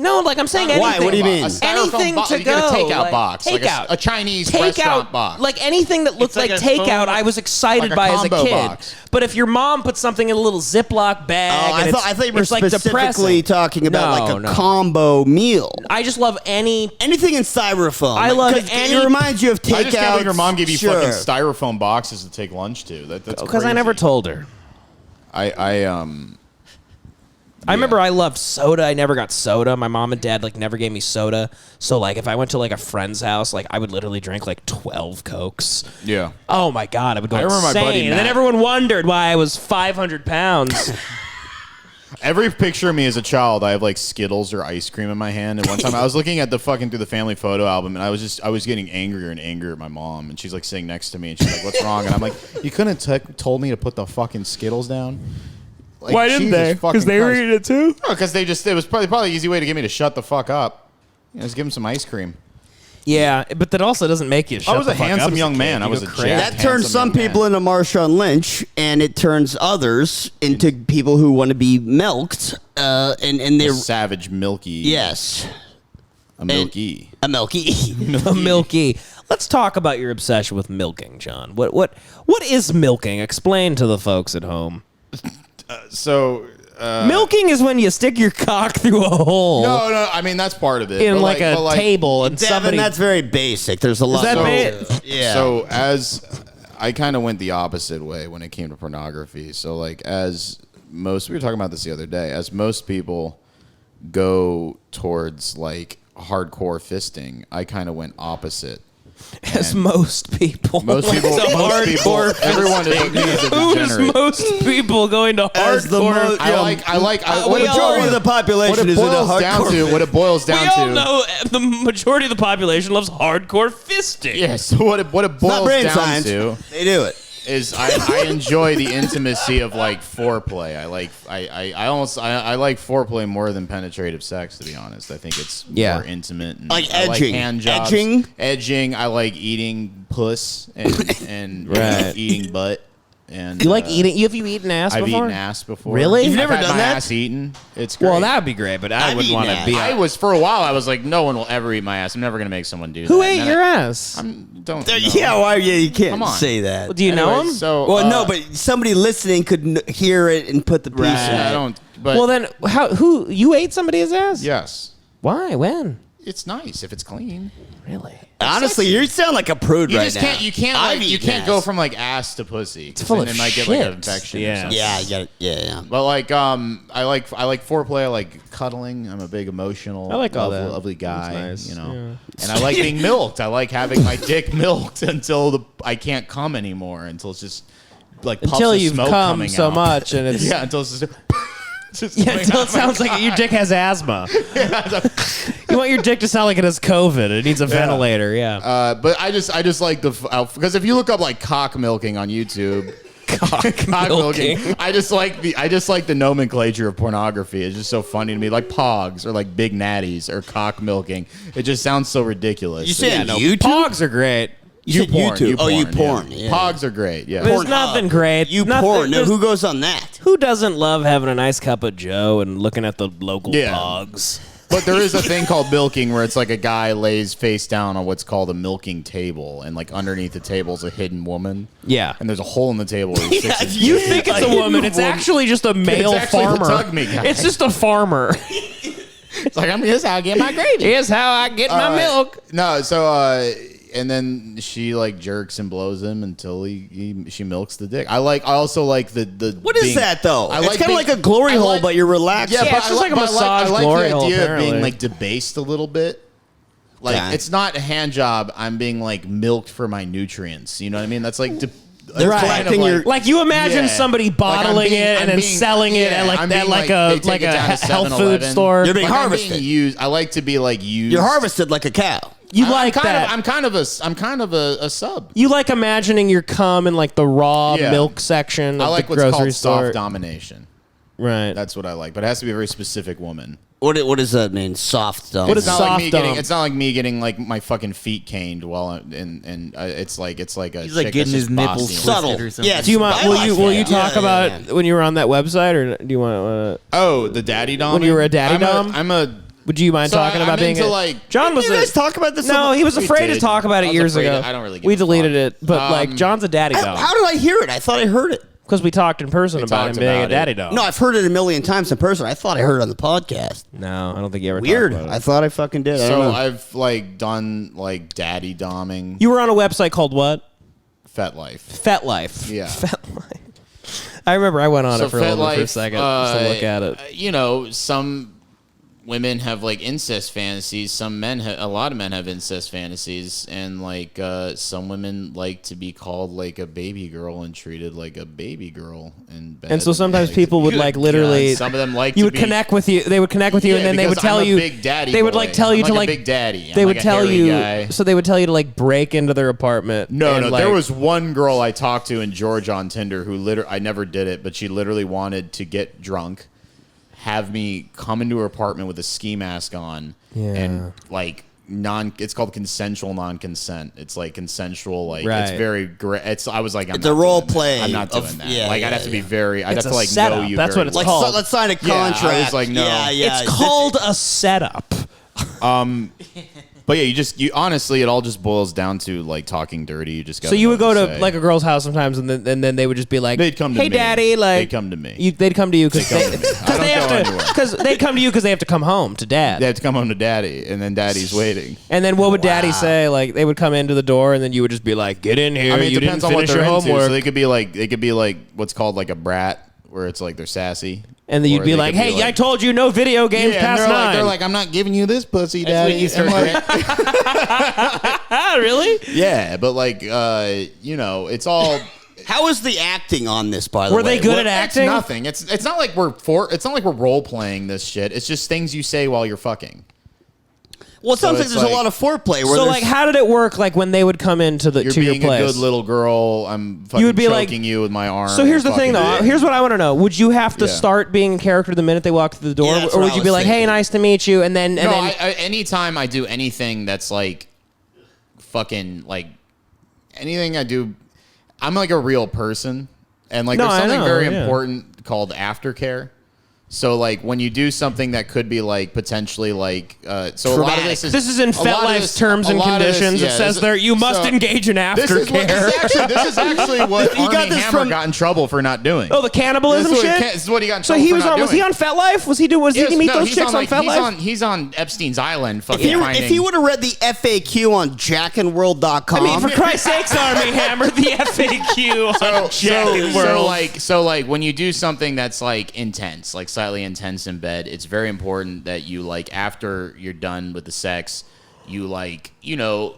No, like I'm saying anything. Why? What do you mean? A styrofoam Anything box. to You get a go, takeout like, box, like takeout. a Chinese restaurant Takeout, box. like anything that looked It's like like a takeout, foam- I was excited like a by as a combo kid. box. But if your mom put something in a little Ziploc bag, Oh, and I thought you were it's like specifically depressing. talking about like a No. combo meal. I just love anything in styrofoam. I love 'cause any- It reminds you of takeout. I just can't believe your mom gave you sure. fucking styrofoam boxes to take lunch to. That's because I never crazy. told her. I remember I loved soda. I never got soda. My mom and dad like never gave me soda. So like if I went to like a friend's house, like I would literally drink like 12 Cokes. Yeah. Oh my God, I would go I remember my insane. buddy and then Matt. everyone wondered why I was 500 pounds. Every picture of me as a child, I have like Skittles or ice cream in my hand. And one time I was looking at the fucking through the family photo album, and I was getting angrier and angrier at my mom. And she's like sitting next to me, and she's like, "What's wrong?" And I'm like, "You couldn't have told me to put the fucking Skittles down." Like, Why didn't Jesus they? fucking they were Christ. eating it too? Because it was probably an easy way to get me to shut the fuck up. Just give him some ice cream. Yeah, but that also doesn't make you shut I was the a fuck handsome up as young kid. man. You I was go a crazy. jacked, That turns handsome some young people man. into Marshawn Lynch, and it turns others into people who want to be milked. And they're savage, milky. yes, A milky. a milky. A milky. Let's talk about your obsession with milking, John. What is milking? Explain to the folks at home. So. Milking is when you stick your cock through a hole No. I mean, that's part of it. in But like a but table, and Devin, somebody. that's very basic. There's a lot. that more ba- to it. Yeah. So as I kind of went the opposite way when it came to pornography. So like we were talking about this the other day, as most people go towards like hardcore fisting, I kind of went opposite. As most people. Most people, Like, to hardcore people everyone is me as a Who is degenerate. most people going to As the hardcore? the majority of the population is into hardcore. What it boils We down all to. know the majority of the population loves hardcore fisting. Yeah, so what it Not boils brain down science. to They do it. is I enjoy the intimacy of like foreplay. I like foreplay more than penetrative sex, to be honest. I think it's more intimate. And Like I edging. hand jobs. Edging. I like eating puss and Right. eating butt. And You like eating? Have you eaten ass I've before? eaten ass before. Really? You've I've never had done my that? ass eaten. It's great. Well, that would be great, but I I've wouldn't eaten want to ass. be. I was for a while. I was like, no one will ever eat my ass. I'm never gonna make someone do that. Who And ate then your ass? Don't. Yeah, why? Yeah, you can't Come on. say that. Well, do you know Anyways, him? So Well, no, but somebody listening could hear it and put the piece in I it. don't. But Well, then, who you ate somebody's ass? yes, Why? When? it's nice if it's clean. Really? Honestly, you sound like a prude You right just now. can't. You can't. I've Like, you eaten can't go ass. from like ass to pussy. It's full of It might get like shit. an infection. Yeah. Or something. Yeah, you got it. Yeah. But like I like foreplay. I like cuddling. I'm a big emotional. I like all that. Lovely guy. That's nice, You know. yeah. And I like being milked. I like having my dick milked until I can't come anymore. Until it's just like puffs Until of you've smoke come coming so out. much, and it's Yeah. Until it's just. yeah, until it sounds like your dick has asthma. You want your dick to sound like it has COVID. It needs a ventilator. Yeah. But I just like because if you look up like cock milking on YouTube, cock milking. I just like the nomenclature of pornography. It's just so funny to me, like pogs or like big natties or cock milking. It just sounds so ridiculous. You saying Yeah, YouTube? Pogs are great. You said porn, YouTube. Oh, you porn. Yeah. Yeah. Pogs are great. Yeah. There's nothing great. You Nothing- porn. No, there's- who goes on that? Who doesn't love having a nice cup of Joe and looking at the local Yeah. Pogs? But there is a thing called milking where it's like a guy lays face down on what's called a milking table, and like underneath the table is a hidden woman. Yeah. And there's a hole in the table where he sticks his You dick think in. it's a woman. It's actually just a male actually the farmer. tug me guy. It's just a farmer. It's like, here's how I get my gravy. Here's how I get my milk. No, so and then she like jerks and blows him until she milks the dick. I also like the. What is that though? It's like kind of like a glory hole, but you're relaxed. Yeah, Yeah, but it's just like a massage I like glory the hole, idea of apparently. being like debased a little bit. Like it's not a hand job. I'm being like milked for my nutrients. You know what I mean? That's like. They're collecting your. Like you imagine somebody bottling it I'm and then being- selling it at I'm being, like they take a it down to health food 7-Eleven. store. You're being Like, I'm harvested. used. I like to be like used. You're harvested like a cow. You I'm like that? I'm kind of a sub. You like imagining your cum in like the raw Yeah. milk section I of like the what's grocery called store. soft domination. Right. That's what I like, but it has to be a very specific woman. What does that mean? Soft dumb. What is It's not soft like me getting. dumb? It's not like me getting like my fucking feet caned while it's like a. He's like chick getting that's his just nipples bossy. subtle? or something. Yeah. Do you mind? Will you talk Yeah, about yeah. when you were on that website, or do you want? Oh, the daddy dom. When you were a daddy dom? I'm a. Would you mind So talking about I'm being? into, like- John was. Did you guys talk about this? No, he was We afraid to did. talk about I it was years afraid ago. I don't really give We a deleted fuck. it, but like John's a daddy dom How did I hear it? I thought I heard it. because we talked in person about him talked being a about daddy it. dom. No, I've heard it a million times in person. I thought I heard it on the podcast. No, I don't think you ever. Weird. Talked about it. I thought I fucking did. I So don't know. I've like done like daddy doming. You were on a website called what? Fet Life. FetLife. Yeah. FetLife. I remember I went on it for a little bit for a second just to look at it. You know, some women have like incest fantasies. Some men, a lot of men have incest fantasies, and like some women like to be called like a baby girl and treated like a baby girl in bed. And so sometimes like, people would good like literally. God, some of them like you to would be, connect with you. They would connect with you, and then they would because tell I'm a you. big daddy They would boy. like tell you I'm to like like a big daddy. They I'm would like a tell hairy you. guy. So they would tell you to like break into their apartment. No, and, there like- was one girl I talked to in Georgia on Tinder who I never did it, but she literally wanted to get drunk, have me come into her apartment with a ski mask on, and like it's called consensual non-consent. It's like consensual, like it's Right. very great. I was like, It's a role play I'm not doing of- that. yeah, Like I'd yeah, have to be yeah. very. I'd It's have to a like setup. know you. That's very what it's well. called. So let's sign a Yeah, I was contract. like, no. Yeah. It's called a setup. But yeah, you honestly, it all just boils down to like talking dirty. You just got. So you would go to like a girl's house sometimes, and then they would just be like, They'd come to "Hey, me. daddy," like They'd come to me. They'd come to you because They'd come to me. I don't they have go to anywhere. because they'd come to you because they have to come home to dad. They have to come home to daddy, and then daddy's waiting. And then what would daddy say? Like they would come into the door, and then you would just be like, "Get in here." I mean, you it depends didn't on what finish they're your into. homework. So they could be like what's called like a brat, where it's like they're sassy. And then you'd Or be they like, could "Hey, like- I told you no video games Yeah, past and 9." they're like, I'm not giving you this pussy, That's when daddy. you start I'm like, "Ah, really?" yeah, but like, you know, it's all. How is the acting on this? By the Were way, they good What- at acting? It's nothing. It's not like it's not like we're role playing this shit. It's just things you say while you're fucking. Well, it sounds like it's there's like- a lot of foreplay. Where So there's- like, how did it work? Like when they would come into You're to your being place, a good little girl. I'm fucking You would be choking like- you with my arm. So here's the thing, though. Fucking- Here's what I want to know: would you have to Yeah. start being a character the minute they walk through the door, Yeah, that's or what would I you be was like, "Hey, thinking. nice to meet you," and then No, anytime I do anything that's like fucking like anything I do, I'm like a real person, and like No, there's I something know, very yeah. important called aftercare. So like when you do something that could be like potentially like so a lot of Traumatic. this is This is in a lot of FetLife's this- terms a and lot of this- conditions. yeah, It says this- there you must so- engage in This is, what, aftercare. this is actually what You got Armie this Hammer from- got in trouble for not doing. Oh, the cannibalism This is what shit. this is what he got in So trouble he for was not on. Was he doing. on FetLife? Was he do? Was Yes, he meet no, those he's chicks on like, FetLife? He's on Epstein's Island. Fucking if he would have read the FAQ on JackinWorld.com, I mean, for Christ's sakes, Army Hammer, the FAQ on Jackin World. So like when you do something that's like intense, like slightly intense in bed, it's very important that you like after you're done with the sex, you like, you know,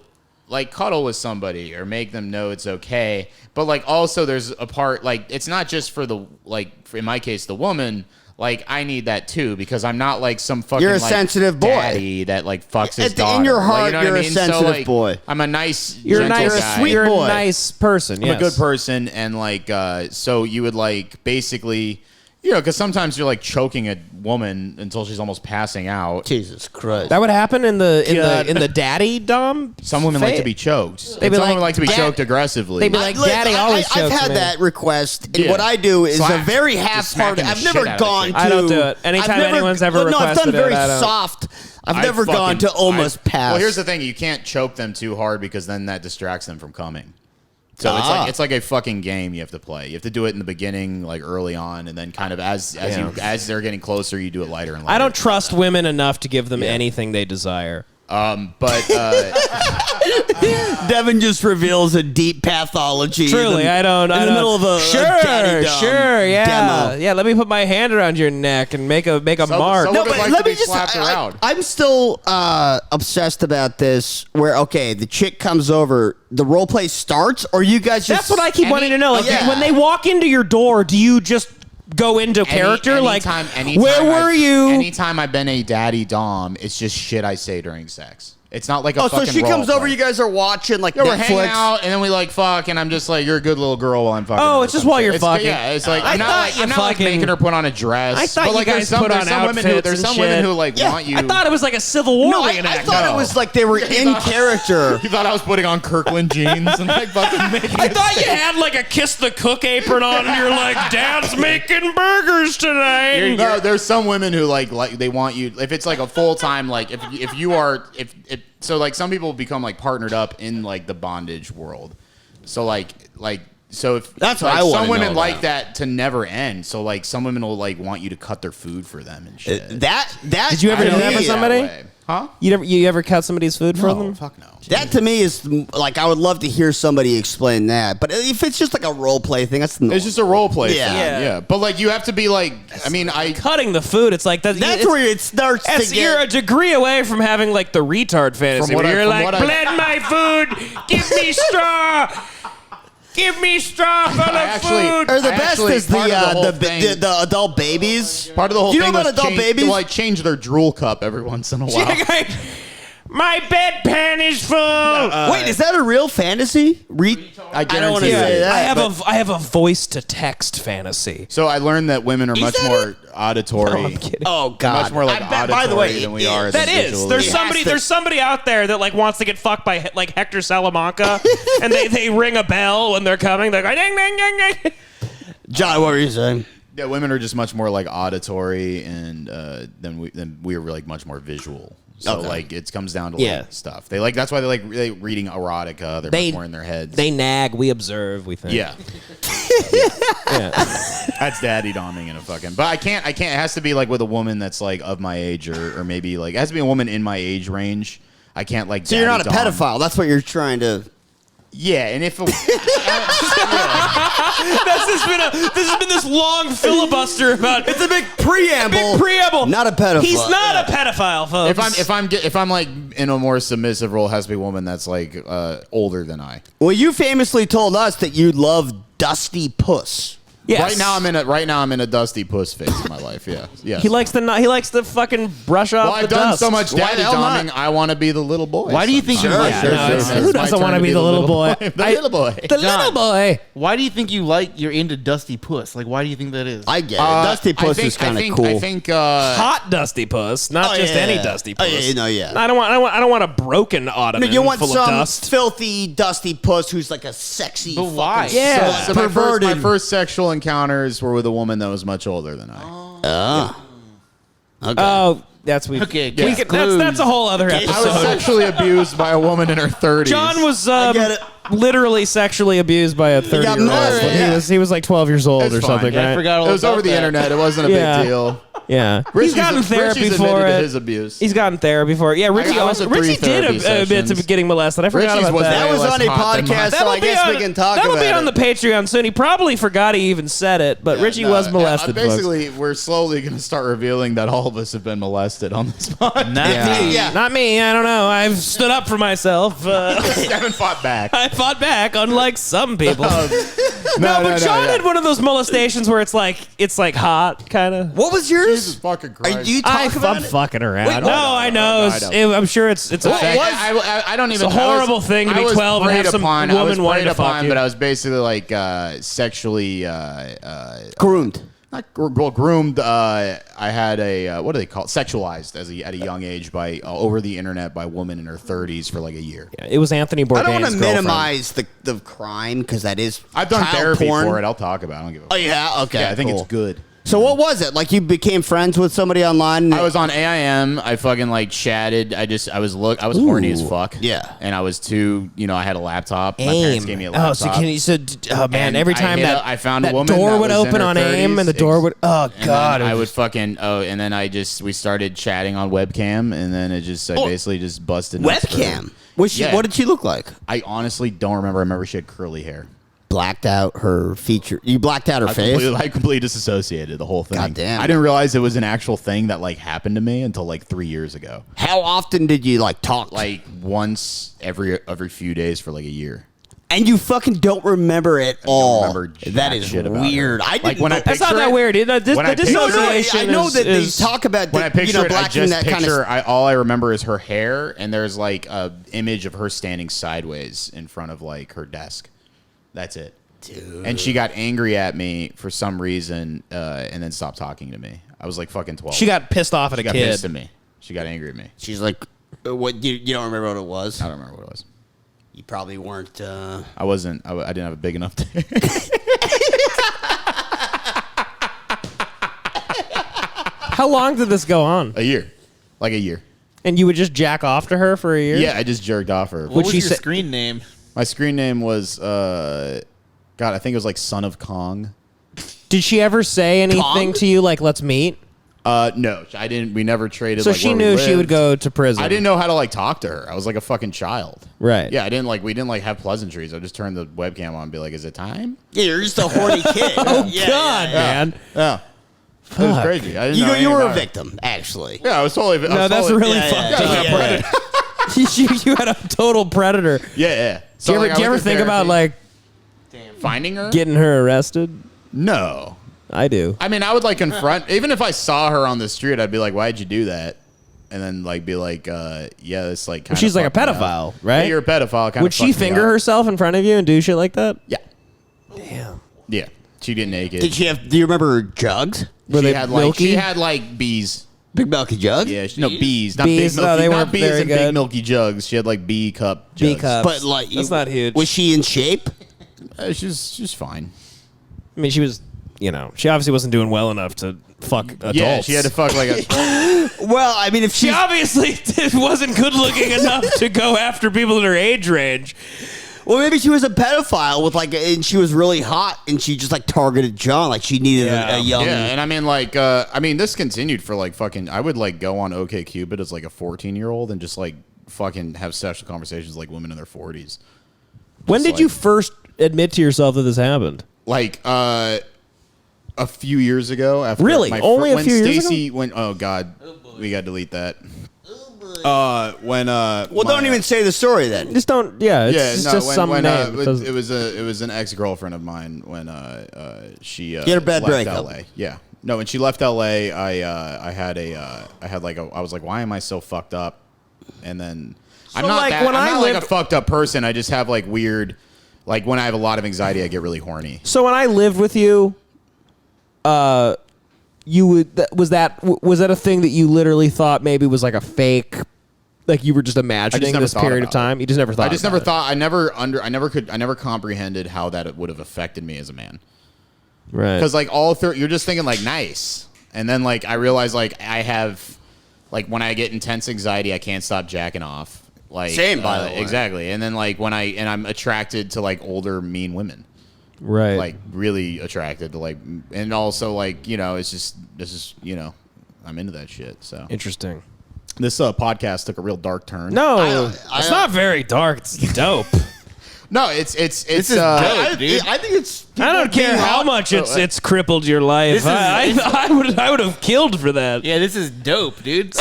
like cuddle with somebody or make them know it's okay. But like also there's a part like it's not just for the like in my case the woman. Like I need that too because I'm not like some fucking You're a like, sensitive boy. daddy that like fucks his In daughter. your Like, heart, you know what you're I a mean? sensitive so, like, boy. I'm a nice, You're a gentle nice, guy. sweet you're boy. a nice person. I'm Yes. a good person, and like, so you would like basically, you know, because sometimes you're like choking a woman until she's almost passing out. Jesus Christ. That would happen in the God. in the daddy dom. Some women like to phase? be choked. They'd be Some like, women like to be "Dad-" choked aggressively. They'd be like, "Daddy always I've chokes had me." that request, and Yeah. what I do is Slap. a very Just half-hearted. smacking the I've never shit out of the gone chick. to. I don't do it. Anytime I've never, anyone's ever no, I've done requested very it, I don't. soft. I've I never gone fucking- to almost pass. Well, here's the thing: you can't choke them too hard because then that distracts them from coming. So it's like a fucking game you have to play. You have to do it in the beginning, like early on, and then kind of as they're getting closer, you do it lighter and lighter. I don't trust women enough to give them anything they desire. But Devin just reveals a deep pathology. Truly, I don't. In the middle of a sure, yeah, demo. yeah. Let me put my hand around your neck and make a mark. So No, what but it's like let to be me just. slapped around. I'm still obsessed about this. Where the chick comes over, the role play starts, or you guys just. That's what I keep wanting to know. Like, Yeah. when they walk into your door, do you just go into character? Anytime where were you? Anytime I've been a daddy dom, it's just shit I say during sex. It's not like a fucking so she comes role over, play. you guys are watching like Yeah, Netflix. we're hanging out, and then we like fuck, and I'm just like, you're a good little girl while I'm fucking. Oh, her it's or just some while shit. you're It's- fucking. Yeah, it's like I I'm not thought like, you I'm not like fucking- making her put on a dress. I thought but you like, guys there's put some on women who outfits there's and some women shit. who like Yeah, want you. I thought it was like a Civil War No, I reenactment. thought it was like they were in character. You thought I was putting on Kirkland jeans and like fucking making. I thought you had like a kiss the cook apron on, and you're like, Dad's making burgers tonight. No, there's some women who like they want you if it's like a full time like if you are if so like some people become like partnered up in like the bondage world. So so if That's what like, I wanna some women know like about. that to never end. So like some women will like want you to cut their food for them and shit. That Did you ever to do that me- for somebody? That way. Huh? You ever cut somebody's food for No, them? fuck no. That to me is like I would love to hear somebody explain that. But if it's just like a role play thing, that's It's just a role play Yeah. thing. Yeah. Yeah. But like you have to be like I mean I Cutting the food, it's like that's it's, where it starts to You're a get. degree away from having like the retard fantasy, From what where I- you're from like, what I- blend my food, give me straw. Give me straw full of actually- food. Or the I best actually- is part of the whole the thing- the adult babies. part of the whole Do you thing know about was adult babies? to like change their drool cup every once in a while. My bedpan is full. Wait, is that a real fantasy? I don't wanna guarantee say it. that. I have a voice to text fantasy. So I learned that women are much that more auditory. No, I'm kidding. Oh We're God! much more like I bet, auditory by the way, than we are. That than is. visually. There's It somebody. has to- There's somebody out there that like wants to get fucked by like Hector Salamanca, and they ring a bell when they're coming. They're like, ding, ding, ding, ding. John, what were you saying? Yeah, women are just much more like auditory, and than we are like much more visual. So Okay. like it comes down to Yeah. like stuff. They like that's why they reading erotica. They're much more in their heads. They nag. We observe. We think. yeah, Yeah. that's daddy doming in a fucking. But I can't. It has to be like with a woman that's like of my age or maybe like it has to be a woman in my age range. I can't like. So you're not a daddy dom. pedophile. That's what you're trying to. Yeah, and if This has been this long filibuster about. It's a big preamble. Big preamble. Not a pedophile. He's not a pedophile, folks. if I'm like in a more submissive role, it has to be a woman that's like older than I. Well, you famously told us that you love dusty puss. Yes. Right now I'm in a dusty puss phase of my life. Yeah, yeah. He likes to fucking brush off Well, the I've done dust. so much Why daddy the hell not? doming. I want to be the little boy. Why do you think you sometimes. like Yeah, this? no, It's who my doesn't turn want to be the little boy? The little boy. The little boy. Why do you think you're into dusty puss? Like, why do you think that is? I get it. Dusty puss is kind of cool. I think Hot dusty puss, not Oh, just yeah. any dusty Oh, puss. yeah, no, yeah. I don't want a broken ottoman No, you want full some of dust. filthy, dusty puss who's like a sexy. But why? fucking- Yeah. so perverted. my first sexual encounters were with a woman that was much older than I. Okay. Oh, that's Okay, we case could, closed. that's a whole other I was episode. sexually abused by a woman in her 30s. John was get it. literally sexually abused by a 30-year-old. married, yeah. He was like 12 years old It's or fine. something, Yeah, right? I forgot all It was about over the that. internet. It wasn't a Yeah. big deal. Yeah, Richie's- he's gotten therapy Richie's for admitted to it. his abuse. He's gotten therapy for it. Yeah, Richie I went to 3 Richie did therapy admit to sessions. getting molested. I forgot Richie's about was that. that way was less on a hot than mine. podcast, so I guess we can talk that'll about be on it. the Patreon soon. He probably forgot he even said it, but Richie was molested. folks. Basically, we're slowly going to start revealing that all of us have been molested on this podcast. Not me. Yeah. Not me. I don't know. I've stood up for myself. Devin fought back. I fought back, unlike some people. No, but John had one of those molestations where it's like hot, kind of. What was yours? Jesus fucking Christ. Are you talk about I'm it? fucking around. Wait, no, I know. I'm sure it's a fact. I don't even. It's a horrible thing to be 12 and have some woman wanting to fuck you. But I was basically like sexually Groomed. not groomed. I had a what do they call it? Sexualized at a young age by over the internet by a woman in her 30s for like a year. It was Anthony Bourdain's I don't want to girlfriend. minimize the crime because that is I've done child therapy porn. for it. I'll talk about it. I don't give a Oh fuck. yeah, okay. Yeah, I think cool. it's good. So what was it? Like you became friends with somebody online? I was on AIM. I fucking like chatted. I was horny as fuck. Yeah. And I was I had a laptop. My parents gave me a laptop. Oh, so can you? So, oh man, And every time I found a that woman door that would was in open her on AIM, 30s, and the door would. Oh and god, then I would fucking and then we started chatting on webcam, and then it just basically just busted nuts for her. Webcam. What did she look like? I honestly don't remember. I remember she had curly hair. Blacked out her feature. You blacked out her face? I completely disassociated the whole thing. God damn. I didn't realize it was an actual thing that like happened to me until like 3 years ago. How often did you like talk? Like once every few days for like a year. And you fucking don't remember it all. Remember jack That is shit about weird. her. I Like, didn't when know. I that's not picture that it- weird. The when I picture- dissociation. I know that is, they talk about When I picture it, I blacking just that kind picture. of. All I remember is her hair, and there's like a image of her standing sideways in front of like her desk. That's it. Dude. And she got angry at me for some reason, and then stopped talking to me. I was like fucking 12. She got pissed off at a She got kid. pissed at me. She got angry at me. She's like, what? You don't remember what it was? I don't remember what it was. You probably weren't. I wasn't. I didn't have a big enough. How long did this go on? A year, like a year. And you would just jack off to her for a year? Yeah, I just jerked off her. What was she your say- screen name? My screen name was God, I think it was like Son of Kong. Did she ever say anything Kong? to you like, let's meet? No, I didn't. We never traded. So like, she where we knew she lived. would go to prison. I didn't know how to like talk to her. I was like a fucking child. Right. Yeah, we didn't like have pleasantries. I just turned the webcam on and be like, "Is it time?" Yeah, you're just a horny kid. Oh, Yeah, God, yeah, yeah. man. Yeah. It was crazy. I didn't know You anything were a about it. victim, actually. Yeah, I was totally. No, that's really fucked yeah, up. You had a total predator. Yeah. Do you ever think about like finding her? getting her arrested? No. I do. I mean, I would like confront. Even if I saw her on the street, I'd be like, "Why'd you do that?" And then like be like, "Yeah, it's like." Kind She's like a pedophile, right? Yeah, you're a pedophile. Kind Would she finger herself in front of you and do shit like that? Yeah. Damn. Yeah. She'd get naked. Did she have? Do you remember her jugs? Were they had milky? She had like bees. Big milky jug. Yeah, no bees, not Bees, big no, milky, they not weren't bees very and big good. milky jugs. She had like B cup jugs. B cup. But like, That's not huge. Was she in shape? She's fine. I mean, she was, she obviously wasn't doing well enough to fuck adults. Yeah, she had to fuck like a. Well, I mean, if She she's obviously wasn't good looking enough to go after people in her age range. well, maybe she was a pedophile with like, and she was really hot, and she just like targeted John, like she needed Yeah. a young. Yeah, and I mean, like, this continued for like fucking. I would like go on OkCupid as like a 14-year-old and just like fucking have sexual conversations like women in their 40s. When did like- you first admit to yourself that this happened? Like, a few years ago. After Really? Only a when few years Stacey went. Oh God, we got to delete that. Well, don't even say the story then. Just don't. Yeah, it's just when, some when, name. it was an ex-girlfriend of mine when she Get a bad left breakup. LA. Yeah. No, when she left LA, I was like, why am I so fucked up? And then I'm not like, that, when I'm I not like lived- a fucked up person. I just have like weird, like when I have a lot of anxiety, I get really horny. So when I lived with you, you would was that a thing that you literally thought maybe was like a fake, like you were just imagining never this thought period of about time? You just never thought. I just about never it. thought. I never comprehended how that would have affected me as a man. Right. Because like you're just thinking like nice, and then like I realize like I have, like when I get intense anxiety, I can't stop jacking off. Like Same, by the way. exactly. And then like I'm attracted to like older mean women, Right. like really attracted to like, and also like this is I'm into that shit. So Interesting. this podcast took a real dark turn. No, it's not very dark. It's dope. No, it's This is dope, dude. I think it's. I don't care how much it's crippled your life. I would have killed for that. Yeah, this is dope, dude.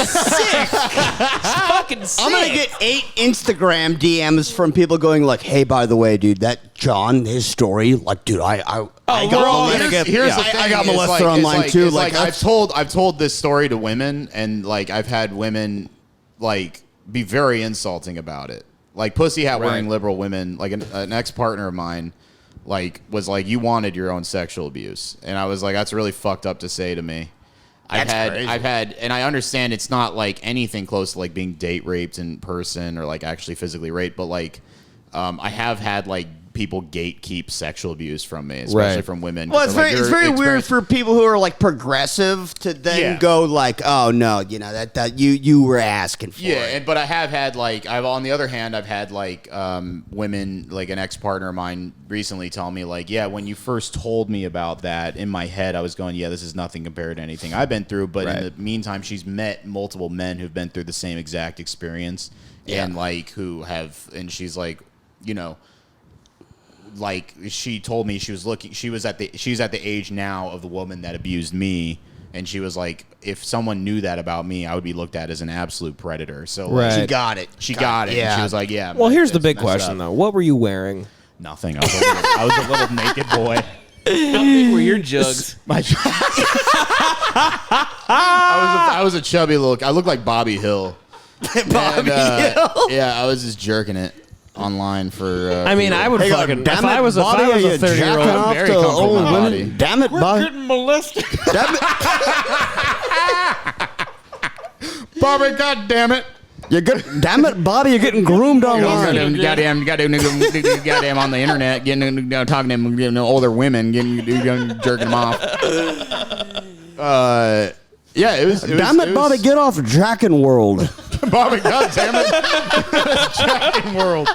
Fucking sick. I'm gonna get 8 Instagram DMs from people going like, "Hey, by the way, dude, that John, his story, like, dude, I we're got all molested." gonna get- Here's yeah. the thing. I got is, molested online, it's too, it's like, I've told this story to women, and like I've had women like be very insulting about it. Like pussy hat wearing liberal women, like an ex partner of mine, like was like, you wanted your own sexual abuse, and I was like, that's really fucked up to say to me. That's crazy. I've had, and I understand it's not like anything close to like being date raped in person or like actually physically raped, but like I have had like people gatekeep sexual abuse from me, especially from women. Well, it's They're very weird for people who are like progressive to then go like, oh no, that you were asking for. Yeah, but I have had on the other hand, I've had women, like an ex-partner of mine recently tell me when you first told me about that, in my head I was going, this is nothing compared to anything I've been through. But in the meantime, she's met multiple men who've been through the same exact experience. And she's she told me she's at the age now of the woman that abused me, and she was like, if someone knew that about me, I would be looked at as an absolute predator. So she got it. She got it. Yeah. And she was like, Well, here's the big question though. What were you wearing? Nothing. I was a little naked boy. How big were your jugs? I was a chubby little. I looked like Bobby Hill. Bobby Hill? Yeah, I was just jerking it online for. I mean, I would fucking. If I was a Bobby, 30-year-old, off very to comfortable old with my women. body. Damn it, Bobby. Getting molested. Damn it. Bobby, God damn it! You're good. Damn it, Bobby, you're getting groomed online. Goddamn on the internet, talking to older women, jerking them off. Yeah, it was. Damn it, Bobby, get off Jackin World. Bobby, God damn it, Jackin World.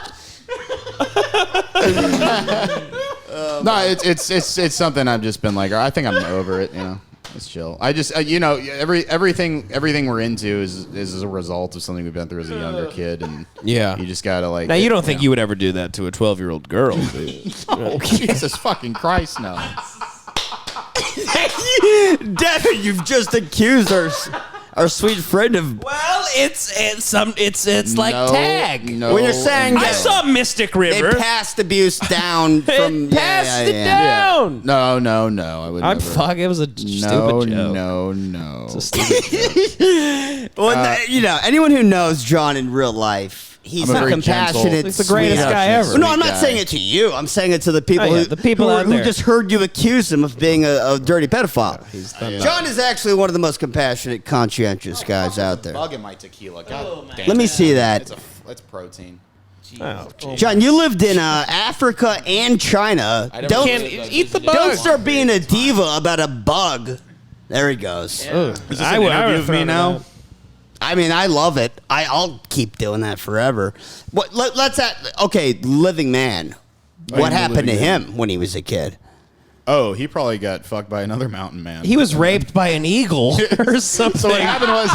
No, it's something I've just been like. I think I'm over it. It's chill. I just everything we're into is a result of something we've been through as a younger kid, and you just gotta Now you don't think you would ever do that to a 12-year-old girl? Do you? Oh, Jesus fucking Christ, no. Devin, you've just accused our sweet friend of. Well, it's like tag. No, When you're saying I saw Mystic River. they passed abuse down from. Passed it down. No, I would. I'm fuck. It was a stupid joke. No. It's a stupid joke. Well, anyone who knows John in real life. He's I'm a a very compassionate, gentle- He's the greatest sweet- guy ever. No, I'm not guy. saying it to you. I'm saying it to the people the who out there. just heard you accuse him of being a dirty pedophile. done John is actually one of the most compassionate, conscientious guys out there. Bug in my tequila. God damn Let me it. see that. It's protein. John, you lived in Africa and China. I never Don't Can't eat the bug. don't start being a diva about a bug. There he goes. Is this an interview of me now? I mean, I love it. I'll keep doing that forever. Living Man. What happened to him when he was a kid? Oh, he probably got fucked by another mountain man. He was raped by an eagle or something. So what happened was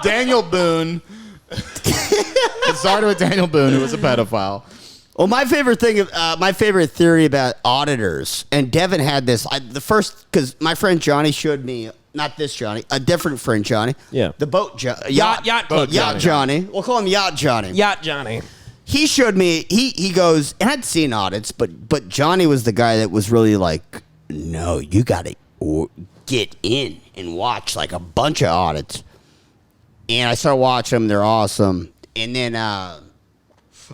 Daniel Boone. It started with Daniel Boone, who was a pedophile. Well, my favorite theory about auditors, and Devin had this. Because my friend Johnny showed me. Not this Johnny, a different friend Johnny. Yeah. The boat Yacht Johnny. We'll call him Yacht Johnny. Yacht Johnny. He showed me. He goes, and I'd seen audits, but Johnny was the guy that was really like, no, you got to get in and watch like a bunch of audits. And I started watching them. They're awesome. And then I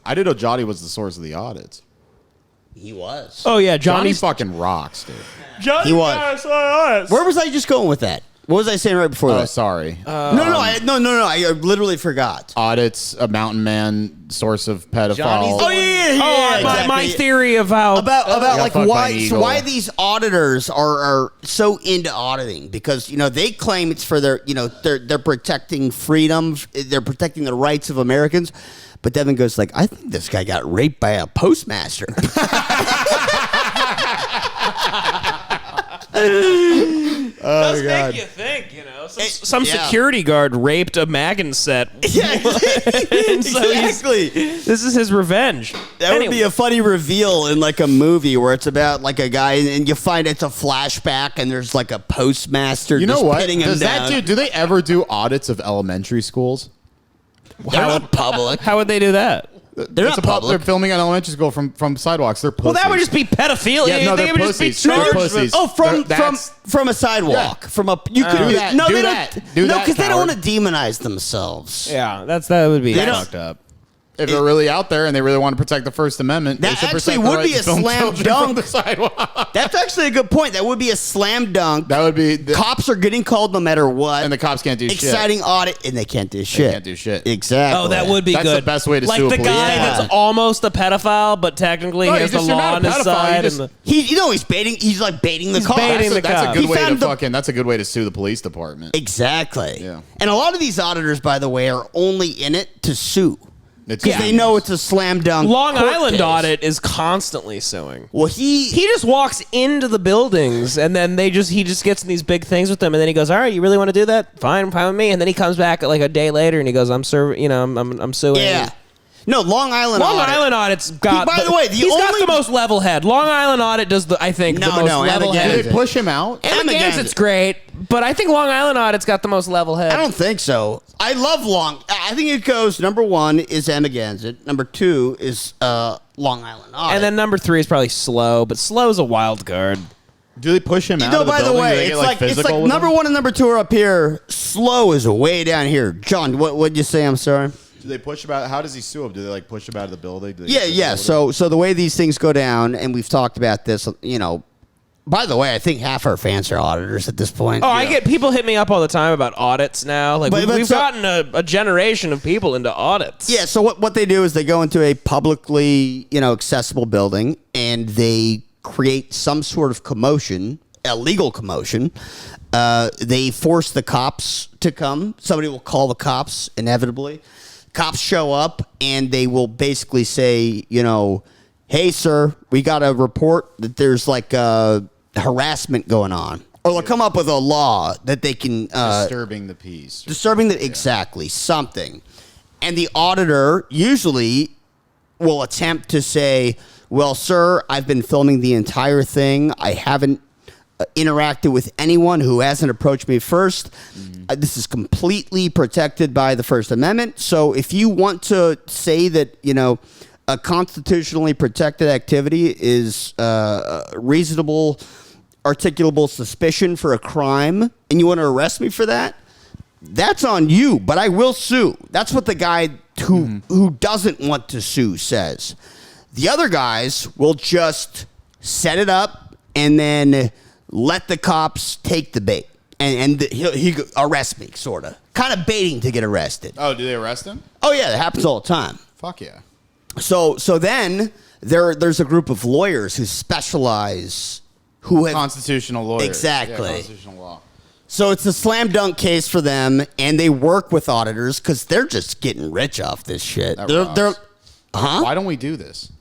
didn't know Johnny was the source of the audits. he was. Oh yeah, Johnny Johnny's fucking rocks, dude. He was. Where was I just going with that? What was I saying right before Oh, that? sorry. No. I literally forgot. Audits, a mountain man, source of pedophiles. Johnny's- Oh yeah. my exactly. theory of how about like fucked by an why eagle. why these auditors are so into auditing, because they claim it's for their they're protecting freedom, they're protecting the rights of Americans, but Devin goes like, I think this guy got raped by a postmaster. does make you think, some security guard raped a Magan set. Yeah, exactly. This is his revenge. That would be a funny reveal in like a movie where it's about like a guy and you find it's a flashback and there's like a postmaster. You know just what? pinning him Does down. that dude? Do they ever do audits of elementary schools? They're not public. How would they do that? They're not public. They're filming an elementary school from sidewalks. They're pussies. Well, that would just be pedophilia. Yeah, no, they they're would just be pussies. They're charged pussies. Oh, That's- from a sidewalk, Yeah. from a you could Do that. No, Do they that. don't. Do no, that, because they don't coward. want to demonize themselves. Yeah, that would be They don't- fucked up. If they're really out there and they really want to protect the First Amendment, that they should actually protect the would right be to a film slam children dunk. from the sidewalk. That's actually a good point. That would be a slam dunk. That would be Cops are getting called no matter what, and the cops can't do shit. Exciting audit, and they can't do shit. They can't do shit. Exactly. Oh, that would be That's good. the best way to like sue a the police guy officer. that's almost a pedophile, but technically No, he has the you're law not on a his pedophile, side. you just- and he's baiting. He's like baiting the cops. baiting the That's a cops. good He way to found the- fucking. That's a good way to sue the police department. Exactly. Yeah. And a lot of these auditors, by the way, are only in it to sue It's because they know it's a slam dunk. Long court Island case. audit is constantly suing. Well, he He just walks into the buildings and then he just gets in these big things with them and then he goes, all right, you really want to do that? Fine with me. And then he comes back like a day later and he goes, I'm suing. yeah. No, Long Island Long audit. Island audit's got. By the way, he's got the most level head. Long Island audit does the most level Do head. they push him out? Amagansett great, but I think Long Island audit's got the most level head. I don't think so. I love I think it goes number 1 is Amagansett. Number 2 is Long Island audit. And then number 3 is probably Slow, but Slow is a wild card. Do they push him out? No, of the by the building? Do way, they get, it's physical like with number him? 1 and number 2 are up here. Slow is way down here. John, what'd you say? I'm sorry. Do they push him out? How does he sue him? Do they push him out of the building? Do they Yeah, get yeah. physical with him? So the way these things go down, and we've talked about this, by the way, I think half our fans are auditors at this point. Oh, I get people hit me up all the time about audits now. Like But we've gotten a generation of people into audits. Yeah, so what they do is they go into a publicly, accessible building and they create some sort of commotion, a legal commotion. They force the cops to come. Somebody will call the cops inevitably. Cops show up and they will basically say, hey, sir, we got a report that there's like harassment going on. Or they'll come up with a law that they can... Disturbing the peace. Exactly, something. And the auditor usually will attempt to say, well, sir, I've been filming the entire thing. I haven't interacted with anyone who hasn't approached me first. This is completely protected by the First Amendment. So if you want to say that, a constitutionally protected activity is reasonable, articulable suspicion for a crime, and you want to arrest me for that, that's on you, but I will sue. That's what the guy who doesn't want to sue says. The other guys will just set it up and then let the cops take the bait. And he arrest me, sort of. Kind of baiting to get arrested. Oh, do they arrest him? Oh, yeah, that happens all the time. Fuck yeah. So then there's a group of lawyers who specialize, who have... Constitutional lawyers. Exactly. Yeah, constitutional law. So it's a slam dunk case for them, and they work with auditors because they're just getting rich off this shit. That They're rocks. Why don't we do this?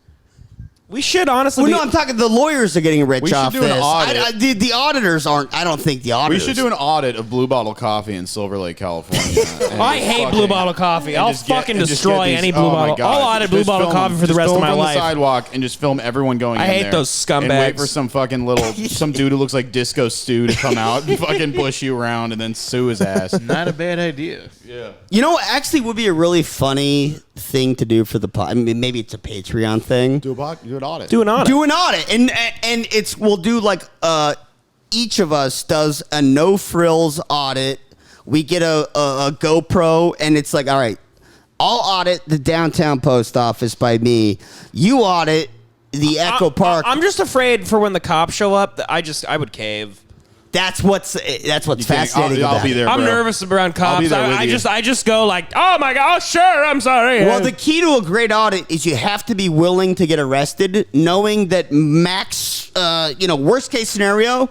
We should honestly. Well, no, I'm talking the lawyers are getting rich We should off do an this. audit. The auditors aren't. I don't think the We auditors. should do an audit of Blue Bottle Coffee in Silver Lake, California. And I just hate fucking- Blue Bottle Coffee. and I'll just get- fucking and just destroy get these- any Blue oh my Bottle. God. I'll audit Blue Just Bottle film Coffee them. for the Just rest of film my from life. the sidewalk and just film everyone going I in hate there. those And wait scumbags. for some fucking some dude who looks like Disco Stew to come out and fucking push you around and then sue his ass. Not a bad idea. Yeah. You know what actually would be a really funny thing to do for the pod? I mean, maybe it's a Patreon thing. Do an audit. Do an audit. Do an audit, and we'll do like each of us does a no frills audit. We get a GoPro, and it's like, all right, I'll audit the downtown post office by me. You audit the Echo Park. I'm just afraid for when the cops show up. That I would cave. That's what's fascinating. I'll about be it. there. I'm bro. nervous around cops. I'll be there with you. I just go like, oh my god, oh, sure, I'm sorry. Well, the key to a great audit is you have to be willing to get arrested, knowing that max, worst case scenario,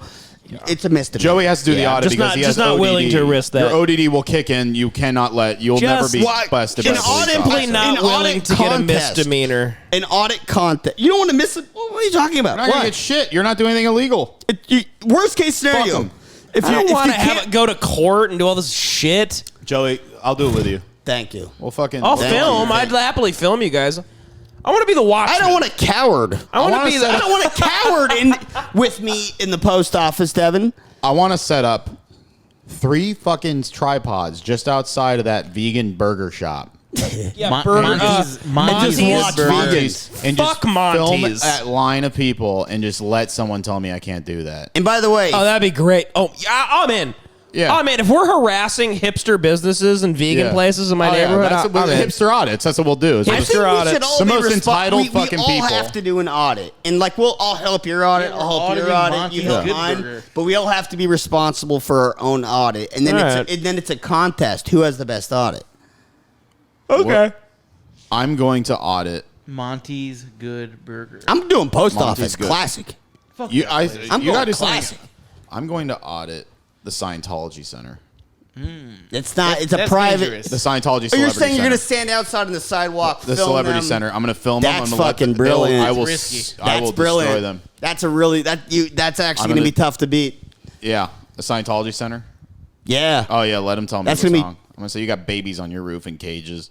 it's a misdemeanor. Joey has to do the audit just because not- he has just not ODD. willing to risk that. Your ODD will kick in. You'll never be busted by an a police audit officer. Simply not An willing audit to get a contest. misdemeanor. An audit contest. You don't want to miss it. What are you talking about? You're not gonna get shit. You're not doing anything illegal. Worst case scenario. Fuck 'em. If I don't if want to can't- go to court and do all this shit. Joey, I'll do it with you. Thank you. We'll fucking. I'll Thank film. you. I'd happily film you guys. I want to be the watchman. I don't want a coward. I want to be the. I don't want a coward with me in the post office, Devin. I want to set up 3 fucking tripods just outside of that vegan burger shop. Yeah, burger. Monty's watch Burger. Monty's. And Fuck just film Monty's. that line of people and just let someone tell me I can't do that. And by the way, Oh, that'd be great. Oh, yeah, I'm in. Yeah. Oh, man, if we're harassing hipster businesses and vegan places in my neighborhood, that's what hipster audits. That's what we'll do. I think we should all the be most entitled fucking we all people. have to do an audit, and like we'll all help your audit, Yeah, I'll help your auditing audit, Monty's you help Good mine, Burger. but we all have to be responsible for our own audit, and then it's a contest. Who has the best audit? okay. I'm going to audit. Monty's Good Burger. I'm doing post Monty's office good. classic. Fuck You, that I, place. I'm you going gotta do something. classic. I'm going to audit the Scientology Center. It's not. It's a That's private. dangerous. The Scientology. Oh, you're Celebrity saying you're going to Center. stand outside on the sidewalk, The film Celebrity them. Center. I'm going to film That's them. I'm gonna fucking let brilliant. I will. Risky. I will That's brilliant. destroy them. That's a really That's actually I'm going to gonna- be tough to beat. Yeah, the Scientology Center. Yeah. Oh yeah, let him tell me That's what's gonna be- wrong. I'm gonna say you got babies on your roof in cages.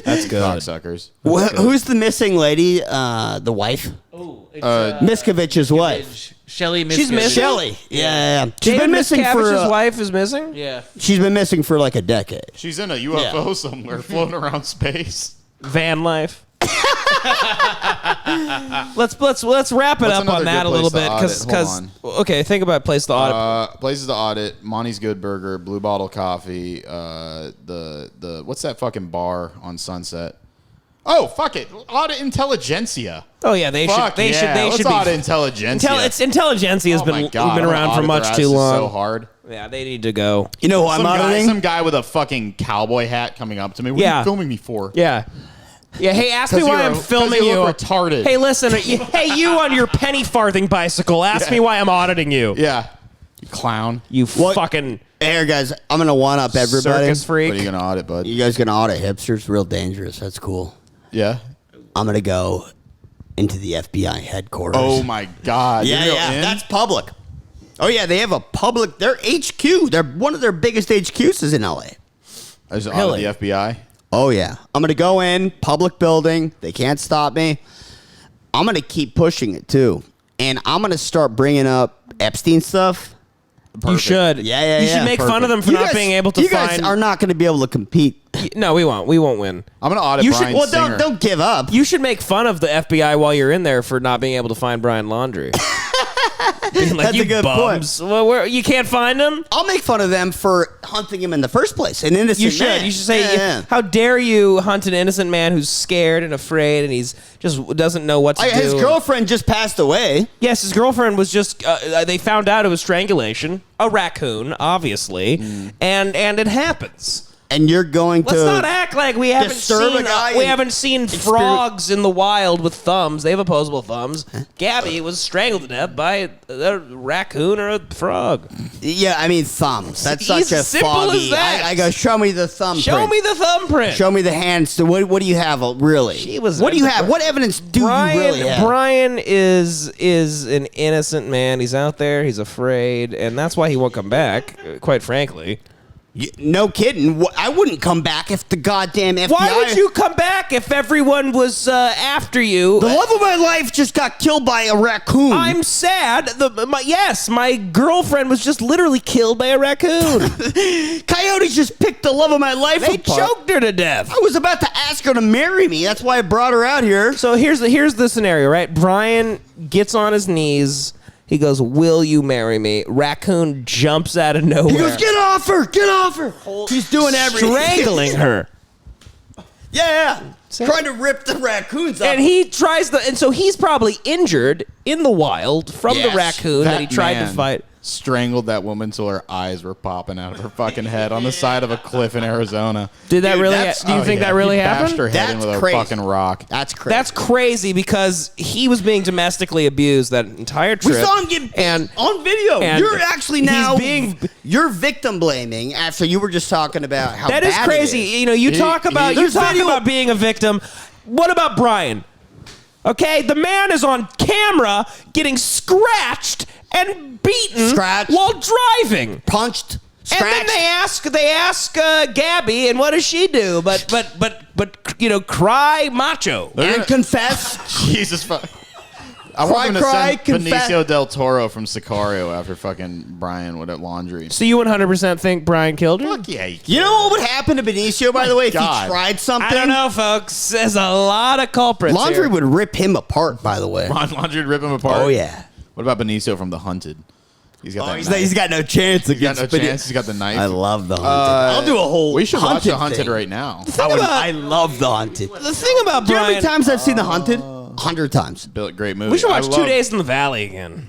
That's good. Cocksuckers. Who's the missing lady? The wife? Oh, it's Miskovich's wife. Shelly Miscavige. She's missing? Shelly. Yeah. She's David been missing for. Miscavige's wife is missing? Yeah. She's been missing for like a decade. She's in a UFO somewhere floating around space. Van life. let's wrap it What's up another on that good a little place bit to because audit? okay, think about place to audit. Places to audit: Monty's Good Burger, Blue Bottle Coffee, the what's that fucking bar on Sunset? Oh fuck it, audit Intelligentsia. Oh yeah, they Fuck should they yeah. should Let's be audit Intelligentsia. It's Intelligentsia has Oh my been God, been I'm gonna around for audit much their too asses long. So hard. Yeah, they need to go. You know who I'm auditing? Some guy with a fucking cowboy hat coming up to me. What are Yeah. you filming me for? Yeah. Yeah, hey, ask me 'Cause why you're I'm a- 'cause filming you you. look retarded. Hey, listen, hey, you on your penny farthing bicycle, ask me why I'm auditing you. Yeah. You clown. You What? fucking Here, guys, I'm going to one up everybody. circus freak. What are you gonna audit, bud? You guys going to audit hipsters? Real dangerous. That's cool. Yeah. I'm going to go into the FBI headquarters. Oh my God. Yeah, You're yeah. in? That's public. Oh, yeah. They have a public. Their HQ. One of their biggest HQs is in LA. I just Really? audit the FBI. Oh, yeah. I'm going to go in, public building. They can't stop me. I'm going to keep pushing it, too. And I'm going to start bringing up Epstein stuff. You should. Yeah, You yeah. should make fun of them for You not guys- being able to you find. guys are not going to be able to compete. No, we won't. We won't win. I'm gonna audit You Brian should- well, Singer. Don't give up. You should make fun of the FBI while you're in there for not being able to find Brian Laundrie. Being like, That's you a good bums. Well, you can't find him? I'll make fun of them for hunting him in the first place. An innocent You should. man. You should say, Yeah. how dare you hunt an innocent man who's scared and afraid and he's just doesn't know what to do. His girlfriend just passed away. Yes, his girlfriend was just. They found out it was strangulation. A raccoon, obviously, and it happens. And you're going Let's to not act like we haven't disturb a seen. guy We in haven't seen frogs in the wild with thumbs. They have opposable thumbs. Gabby was strangled to death by a raccoon or a frog. Yeah, I mean thumbs. That's It's such a simple foggy. as that. I go, show me the thumbprint. Show me the thumbprint. Show me the hands. So what do you have really? She was- What do you have? What evidence do you really have? Brian is an innocent man. He's out there. He's afraid, and that's why he won't come back. Quite frankly. No kidding. I wouldn't come back if the goddamn FBI. Why would you come back if everyone was after you? The love of my life just got killed by a raccoon. I'm sad. My girlfriend was just literally killed by a raccoon. Coyotes just picked the love of my life They apart. choked her to death. I was about to ask her to marry me. That's why I brought her out here. So here's the scenario, right? Brian gets on his knees. He goes, "Will you marry me?" Raccoon jumps out of nowhere. He goes, "Get off her! Get off her!" He's doing everything. strangling her. Yeah, trying to rip the raccoons up. And he tries and so he's probably injured in the wild from Yes, the raccoon that he tried to man fight. strangled that woman till her eyes were popping out of her fucking head on the side of a cliff in Arizona. Did that Dude, really? that's- Do you think that really he bashed her happened? head in That's with crazy. a fucking rock. That's crazy. That's crazy because he was being domestically abused that entire we trip. saw him get and on video. and You're actually he's now being- you're victim blaming after you were just talking about how that is bad it crazy. is. You know, you talk about there's video- being a victim. What about Brian? Okay, the man is on camera getting scratched and beaten Scratched. while driving. Punched, And then scratched. they ask Gabby, and what does she do? But you know, cry macho. and confess. Jesus fuck. I want him to cry, send confess. Benicio del Toro from Sicario after fucking Brian with that Laundrie. So you 100% think Brian killed her? Fuck yeah. You know what would happen to Benicio, by the way, if God. he tried something? I don't know, folks. There's a lot of culprits Laundrie here. would rip him apart, by the way. Laundrie would rip him apart. Oh, yeah. What about Benicio from The Hunted? He's got that He's knife. got no chance He's got against no chance. He's got the knife. I love the Hunted. I'll do a whole We should watch the Hunted thing. right now. I love the Hunted. The thing about Do you know how many Brian, times I've seen the Hunted? 100 times. Great movie. we should watch I 2 love- Days in the Valley again.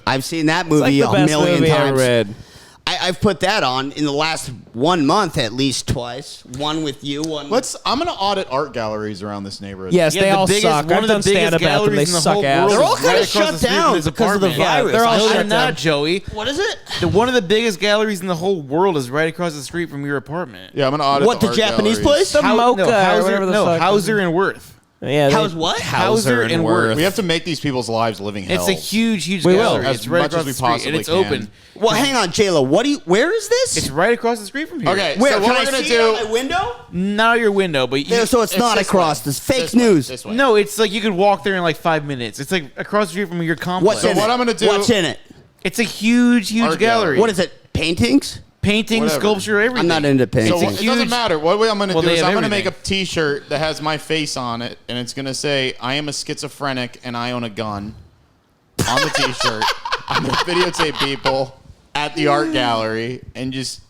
I've seen that It's like movie the a best million movie I times. ever read. I've put that on in the last 1 month at least twice. One with you, one. I'm gonna audit art galleries around this neighborhood. Yes, Yeah, they the all biggest- suck. one I've of the done biggest stand-up at them. galleries They in the suck whole ass. world They're all is kind right of across shut the street from down his because of the apartment. virus. they're all I shut heard They're not, down. Joey. What is it? One of the biggest galleries in the whole world is right across the street from your apartment. Yeah, I'm gonna audit What, the art Japanese galleries. place? The Mocha or Hauser, whatever the no, fuck. Hauser and Worth. Yeah, How's what? Hauser and Worth. We have to make these people's lives living hell. It's a huge, huge We will. gallery. As It's right much across as we the street, and possibly it's can. open. Well, hang on, J-Lo. Where is this? It's right across the street from here. Okay, Where? so Can what I we're gonna see it on do? my window? Not your window, but you, So it's not this across way. this fake This way. news. This way. no, it's like you could walk there in like 5 minutes. It's like across the street from your complex. What's in what it? I'm gonna do- What's in it? It's a huge, huge Art gallery. gallery. What is it? Paintings? Painting, Whatever. sculpture, everything. I'm not into So paintings. it doesn't huge- matter. What I'm going to Well, do they is have I'm going to make everything. a T-shirt that has my face on it, and it's going to say, "I am a schizophrenic and I own a gun." On the T-shirt, I'm going to videotape people at the art gallery and just.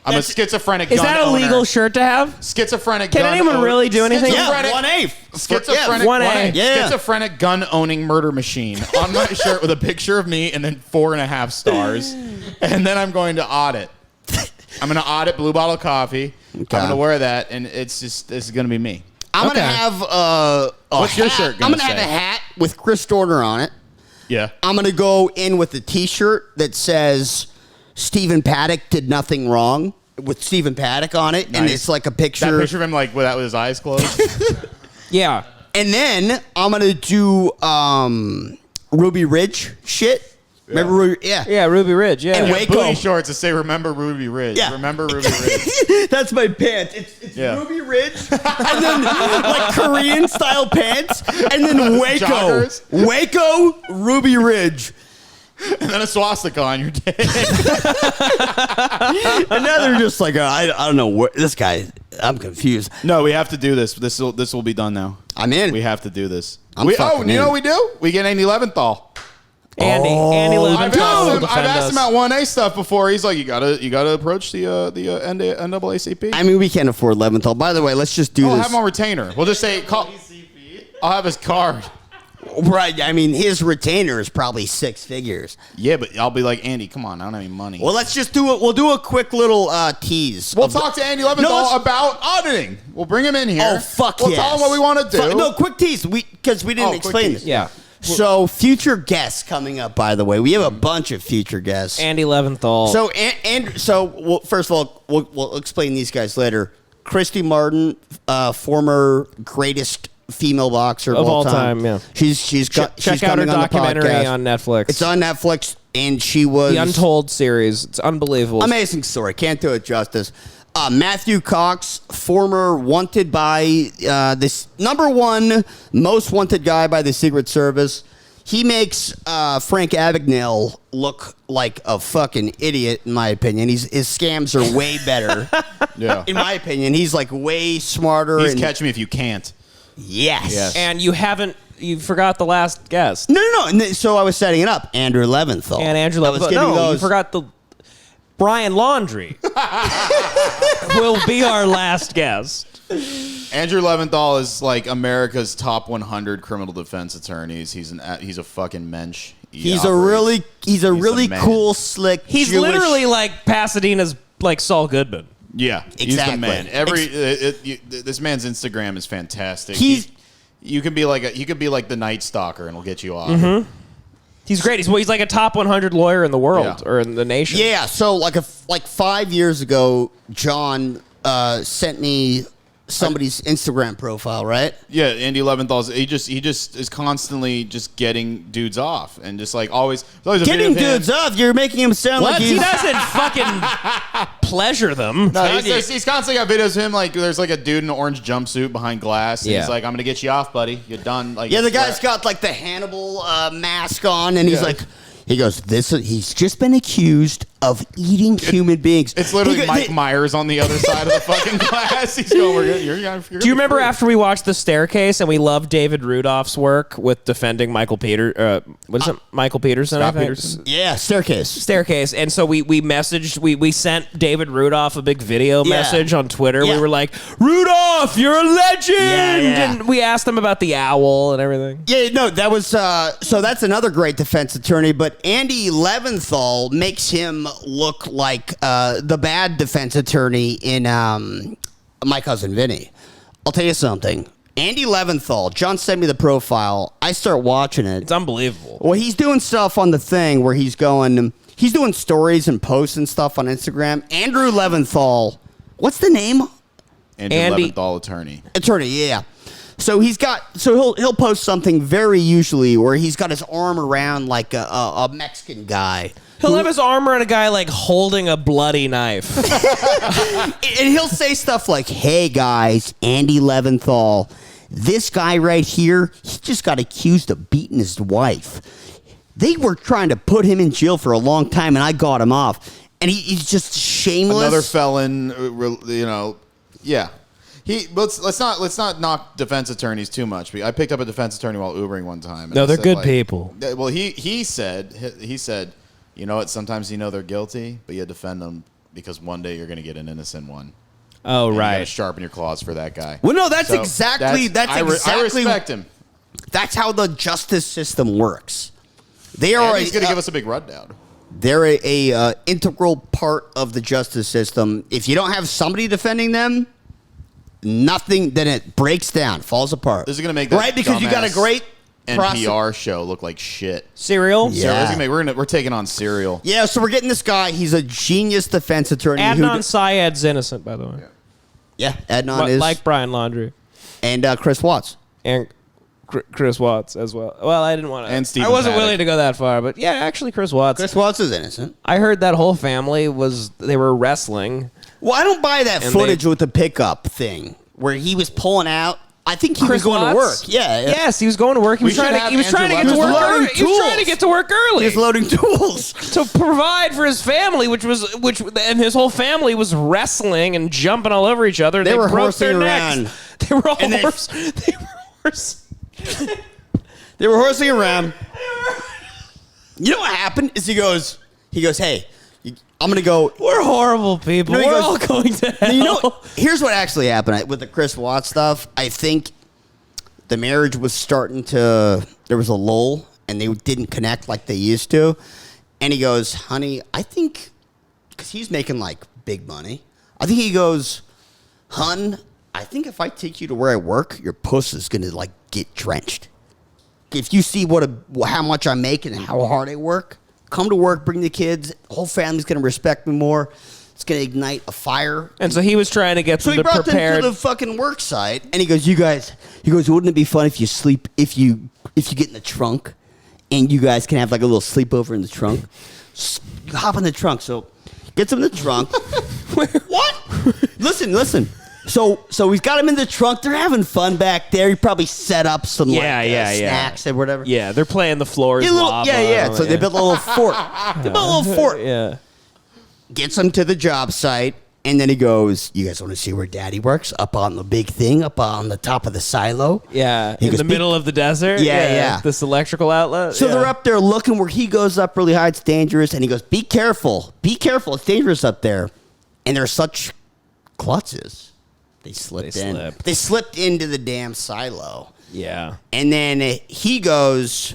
I'm a schizophrenic. Is gun that a owner. legal shirt to have? Schizophrenic. Can gun anyone owner. really do anything? Schizophrenic- Yeah, 1/8. Schizophrenic, Yeah, 1A. Yeah. Schizophrenic gun owning murder machine on my shirt with a picture of me and then 4.5 stars, and then I'm going to audit. I'm going to audit Blue Bottle Coffee. I'm going to wear that, and it's just this is going to be me. I'm Okay. gonna have a What's your hat. shirt I'm gonna gonna have a say? hat with Chris Dorner on it. Yeah. I'm gonna go in with a T-shirt that says Stephen Paddock did nothing wrong with Stephen Paddock on it, and Nice. it's like a That picture. picture of him like with his eyes closed. Yeah. And then I'm gonna do Ruby Ridge shit. Remember Ruby? Yeah. Yeah, Ruby Ridge. Yeah. And Waco. Booty shorts that say "Remember Ruby Ridge." Yeah. Remember Ruby Ridge. That's my pants. It's Yeah. Ruby Ridge, and then like Korean style pants, and then Waco, Joggers. Waco, Ruby Ridge, And then a swastika on your dick. and now they're just like I don't know what this guy. I'm confused. No, we have to do this. This will be done now. I'm in. We have to do this. I'm You fucking know in. what we do? We get Andy Leventhal. Andy I've Leventhal will asked defend him us. at 1A stuff before. He's like, you gotta approach the NAACP. I mean, we can't afford Leventhal. By the way, let's just do I'll this. have him on retainer. We'll just say, I'll have his card. Right. I mean, his retainer is probably 6 figures. Yeah, but I'll be like, Andy, come on, I don't have any money. Well, let's just do it. We'll do a quick little tease. We'll of the- talk to Andy Leventhal let's- about auditing. We'll bring him in here. Oh, fuck We'll yes. tell him what we want to do. No, quick tease. Because we didn't Oh, quick explain tease. this. Yeah. So, future guests coming up, by the way. We have a bunch of future guests. Andy Leventhal. So, first of all, we'll explain these guys later. Christy Martin, former greatest female boxer of all time. Yeah. She's check out her coming on the documentary podcast. on Netflix. It's on Netflix, and she was the Untold series. It's unbelievable. amazing story. Can't do it justice. Matthew Cox, former wanted by this #1 most wanted guy by the Secret Service. He makes Frank Abagnale look like a fucking idiot, in my opinion. His scams are way better. Yeah. In my opinion, he's like way smarter. He's and Catch Me If You Can't. yes. Yes. And you forgot the last guest. No. And so I was setting it up. Andrew Leventhal. And Andrew I was Leventhal. giving No, you those. forgot the Brian Laundrie will be our last guest. Andrew Leventhal is like America's top 100 criminal defense attorneys. He's a fucking mensch. He's a really man. cool, slick. He's Jewish- literally like Pasadena's like Saul Goodman. Yeah, he's the Exactly. man. This man's Instagram is fantastic. He's- you can be like the Night Stalker and he'll get you off. He's great. He's like a top 100 lawyer in the world Yeah. or in the nation. Yeah, so like 5 years ago, John sent me somebody's Instagram profile, right? Yeah, Andy Leventhal's he just is constantly just getting dudes off and just like always there's always a video Getting of him. dudes off, you're making him sound What? like He he's... doesn't fucking pleasure them. No, he's constantly got videos of him like there's like a dude in an orange jumpsuit behind glass. And Yeah. he's like, I'm gonna get you off, buddy. You're done. Like Yeah, the it's guy's where- got like the Hannibal mask on, and he's Yeah. like, he goes, he's just been accused of eating human beings. It's literally Mike Myers on the other side of the fucking class. He's going, Do you remember after we watched The Staircase and we loved David Rudolph's work with defending Michael Michael Peterson, Scott I think? Peterson? Yeah, Staircase. And so we messaged, we sent David Rudolph a big video message on Twitter. Yeah. We were like, Rudolph, you're a legend! Yeah. And we asked him about the owl and everything. Yeah, no, that was, so that's another great defense attorney, but Andy Leventhal makes him look like the bad defense attorney in My Cousin Vinny. I'll tell you something. Andy Leventhal, John sent me the profile. I start watching it. It's unbelievable. Well, he's doing stuff on the thing where he's doing stories and posts and stuff on Instagram. Andrew Leventhal, what's the name? Andy Leventhal, attorney. Attorney, yeah. So he'll post something very usually where he's got his arm around like a Mexican guy. He'll have his arm around a guy like holding a bloody knife. And he'll say stuff like, hey guys, Andy Leventhal, this guy right here, he just got accused of beating his wife. They were trying to put him in jail for a long time and I got him off. And he's just shameless. Another felon, yeah. Let's not knock defense attorneys too much. I picked up a defense attorney while Ubering one time. No, they're good people. Well, he said, you know what? Sometimes they're guilty, but you defend them because one day you're going to get an innocent one. Oh, and right. You got to sharpen your claws for that guy. Well, no, that's exactly. I respect him. That's how the justice system works. They are. And he's going to give us a big rundown. They're a integral part of the justice system. If you don't have somebody defending them, nothing. Then it breaks down, falls apart. This is going to make that because you got a great NPR show look like shit. Serial? Yeah. We're taking on Serial. Yeah, so we're getting this guy. He's a genius defense attorney. Adnan Syed's innocent, by the way. Yeah, Adnan is. Like Brian Laundrie. And Chris Watts. And Chris Watts as well. Well, I didn't want to. And Stephen I wasn't Paddock. willing to go that far, but yeah, actually, Chris Watts. Chris Watts is innocent. I heard that whole family they were wrestling. Well, I don't buy that footage with the pickup thing where he was pulling out. I think he was going to work. Yeah. Yes, he was going to work. He was trying to get to work early. He was trying to get to work early. He was loading tools to provide for his family, and his whole family was wrestling and jumping all over each other. They were broke horsing their around. necks. They were all They were horsing around. You know what happened? Is he goes, hey, I'm going to go. We're horrible people. No, we're all going to hell. Here's what actually happened with the Chris Watts stuff. I think the marriage was starting to, there was a lull, and they didn't connect like they used to. And he goes, honey, I think, because he's making like big money. I think he goes, hun, I think if I take you to where I work, your puss is going to like get drenched. If you see how much I'm making and how hard I work, come to work, bring the kids. The whole family's going to respect me more. It's going to ignite a fire. And so he was trying to get them to prepare. So he brought them to the fucking work site, and he goes, wouldn't it be fun if you get in the trunk, and you guys can have like a little sleepover in the trunk? Hop in the trunk. So gets him in the trunk. What? Listen. So he's got him in the trunk. They're having fun back there. He probably set up some snacks and whatever. Yeah, they're playing the floor is lava. Yeah. So they built a little fort. Yeah. Gets him to the job site, and then he goes, you guys want to see where Daddy works? Up on the big thing, up on the top of the silo? Yeah, in the middle of the desert? Yeah. This electrical outlet? So they're up there looking where he goes up really high. It's dangerous. And he goes, be careful. It's dangerous up there. And they're such klutzes. They slipped into the damn silo. Yeah. And then he goes,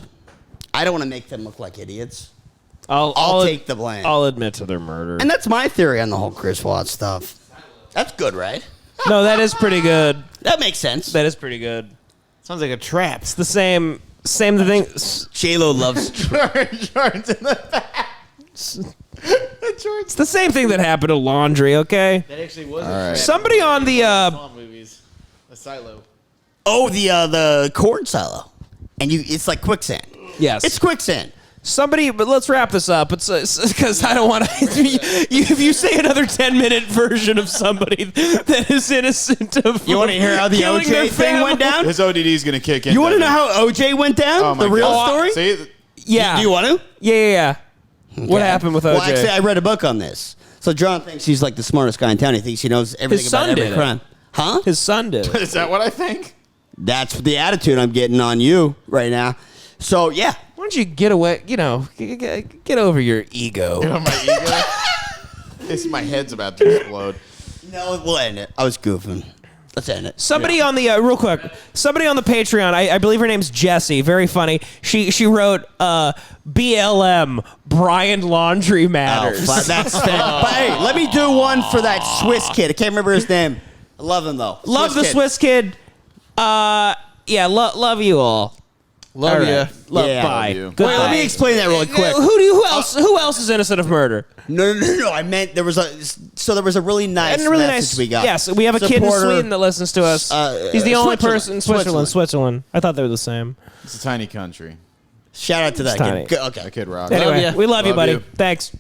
I don't want to make them look like idiots. I'll take the blame. I'll admit to their murder. And that's my theory on the whole Chris Watts stuff. That's good, right? No, that is pretty good. That makes sense. That is pretty good. Sounds like a trap. It's the same thing. J-Lo loves Jordan's in the back. It's the same thing that happened to Laundrie, okay? That actually was right. Somebody on the movies. A silo. Oh, the corn silo. And it's like quicksand. Yes. It's quicksand. But let's wrap this up. It's because I don't want to. If you say another 10-minute version of somebody that is innocent of, you want to hear how the OJ thing went down? His ODD is going to kick in. You want to know how OJ went down? Oh the real God. story? See? Yeah. Do you want to? Yeah. What happened with OJ? Well, actually, I read a book on this. So John thinks he's like the smartest guy in town. He thinks he knows everything His son about every did it. crime. Huh? His son did. Is that what I think? That's the attitude I'm getting on you right now. So, yeah. Why don't you get away? Get over your ego. You know my ego? My head's about to explode. No, we'll end it. I was goofing. Let's end it. Somebody on the real quick. Somebody on the Patreon. I believe her name's Jessie. Very funny. She wrote BLM Brian Laundrie Matters. Oh, that's fair. But hey, let me do one for that Swiss kid. I can't remember his name. I love him though. Love the Swiss kid. Yeah. Love you all. Love All you. right. Love. Yeah. Bye. Love you. Goodbye. Wait, let me explain that really quick. Who else is innocent of murder? No. I meant there was a really nice And a really message nice. we got. Yes, we have a kid in Supporter, Sweden that listens to us. He's the only person in Switzerland. Switzerland. I thought they were the same. It's a tiny country. Shout out to that tiny. kid. Okay. That kid rocks. Anyway, ya. we love you, Love buddy. you. Thanks.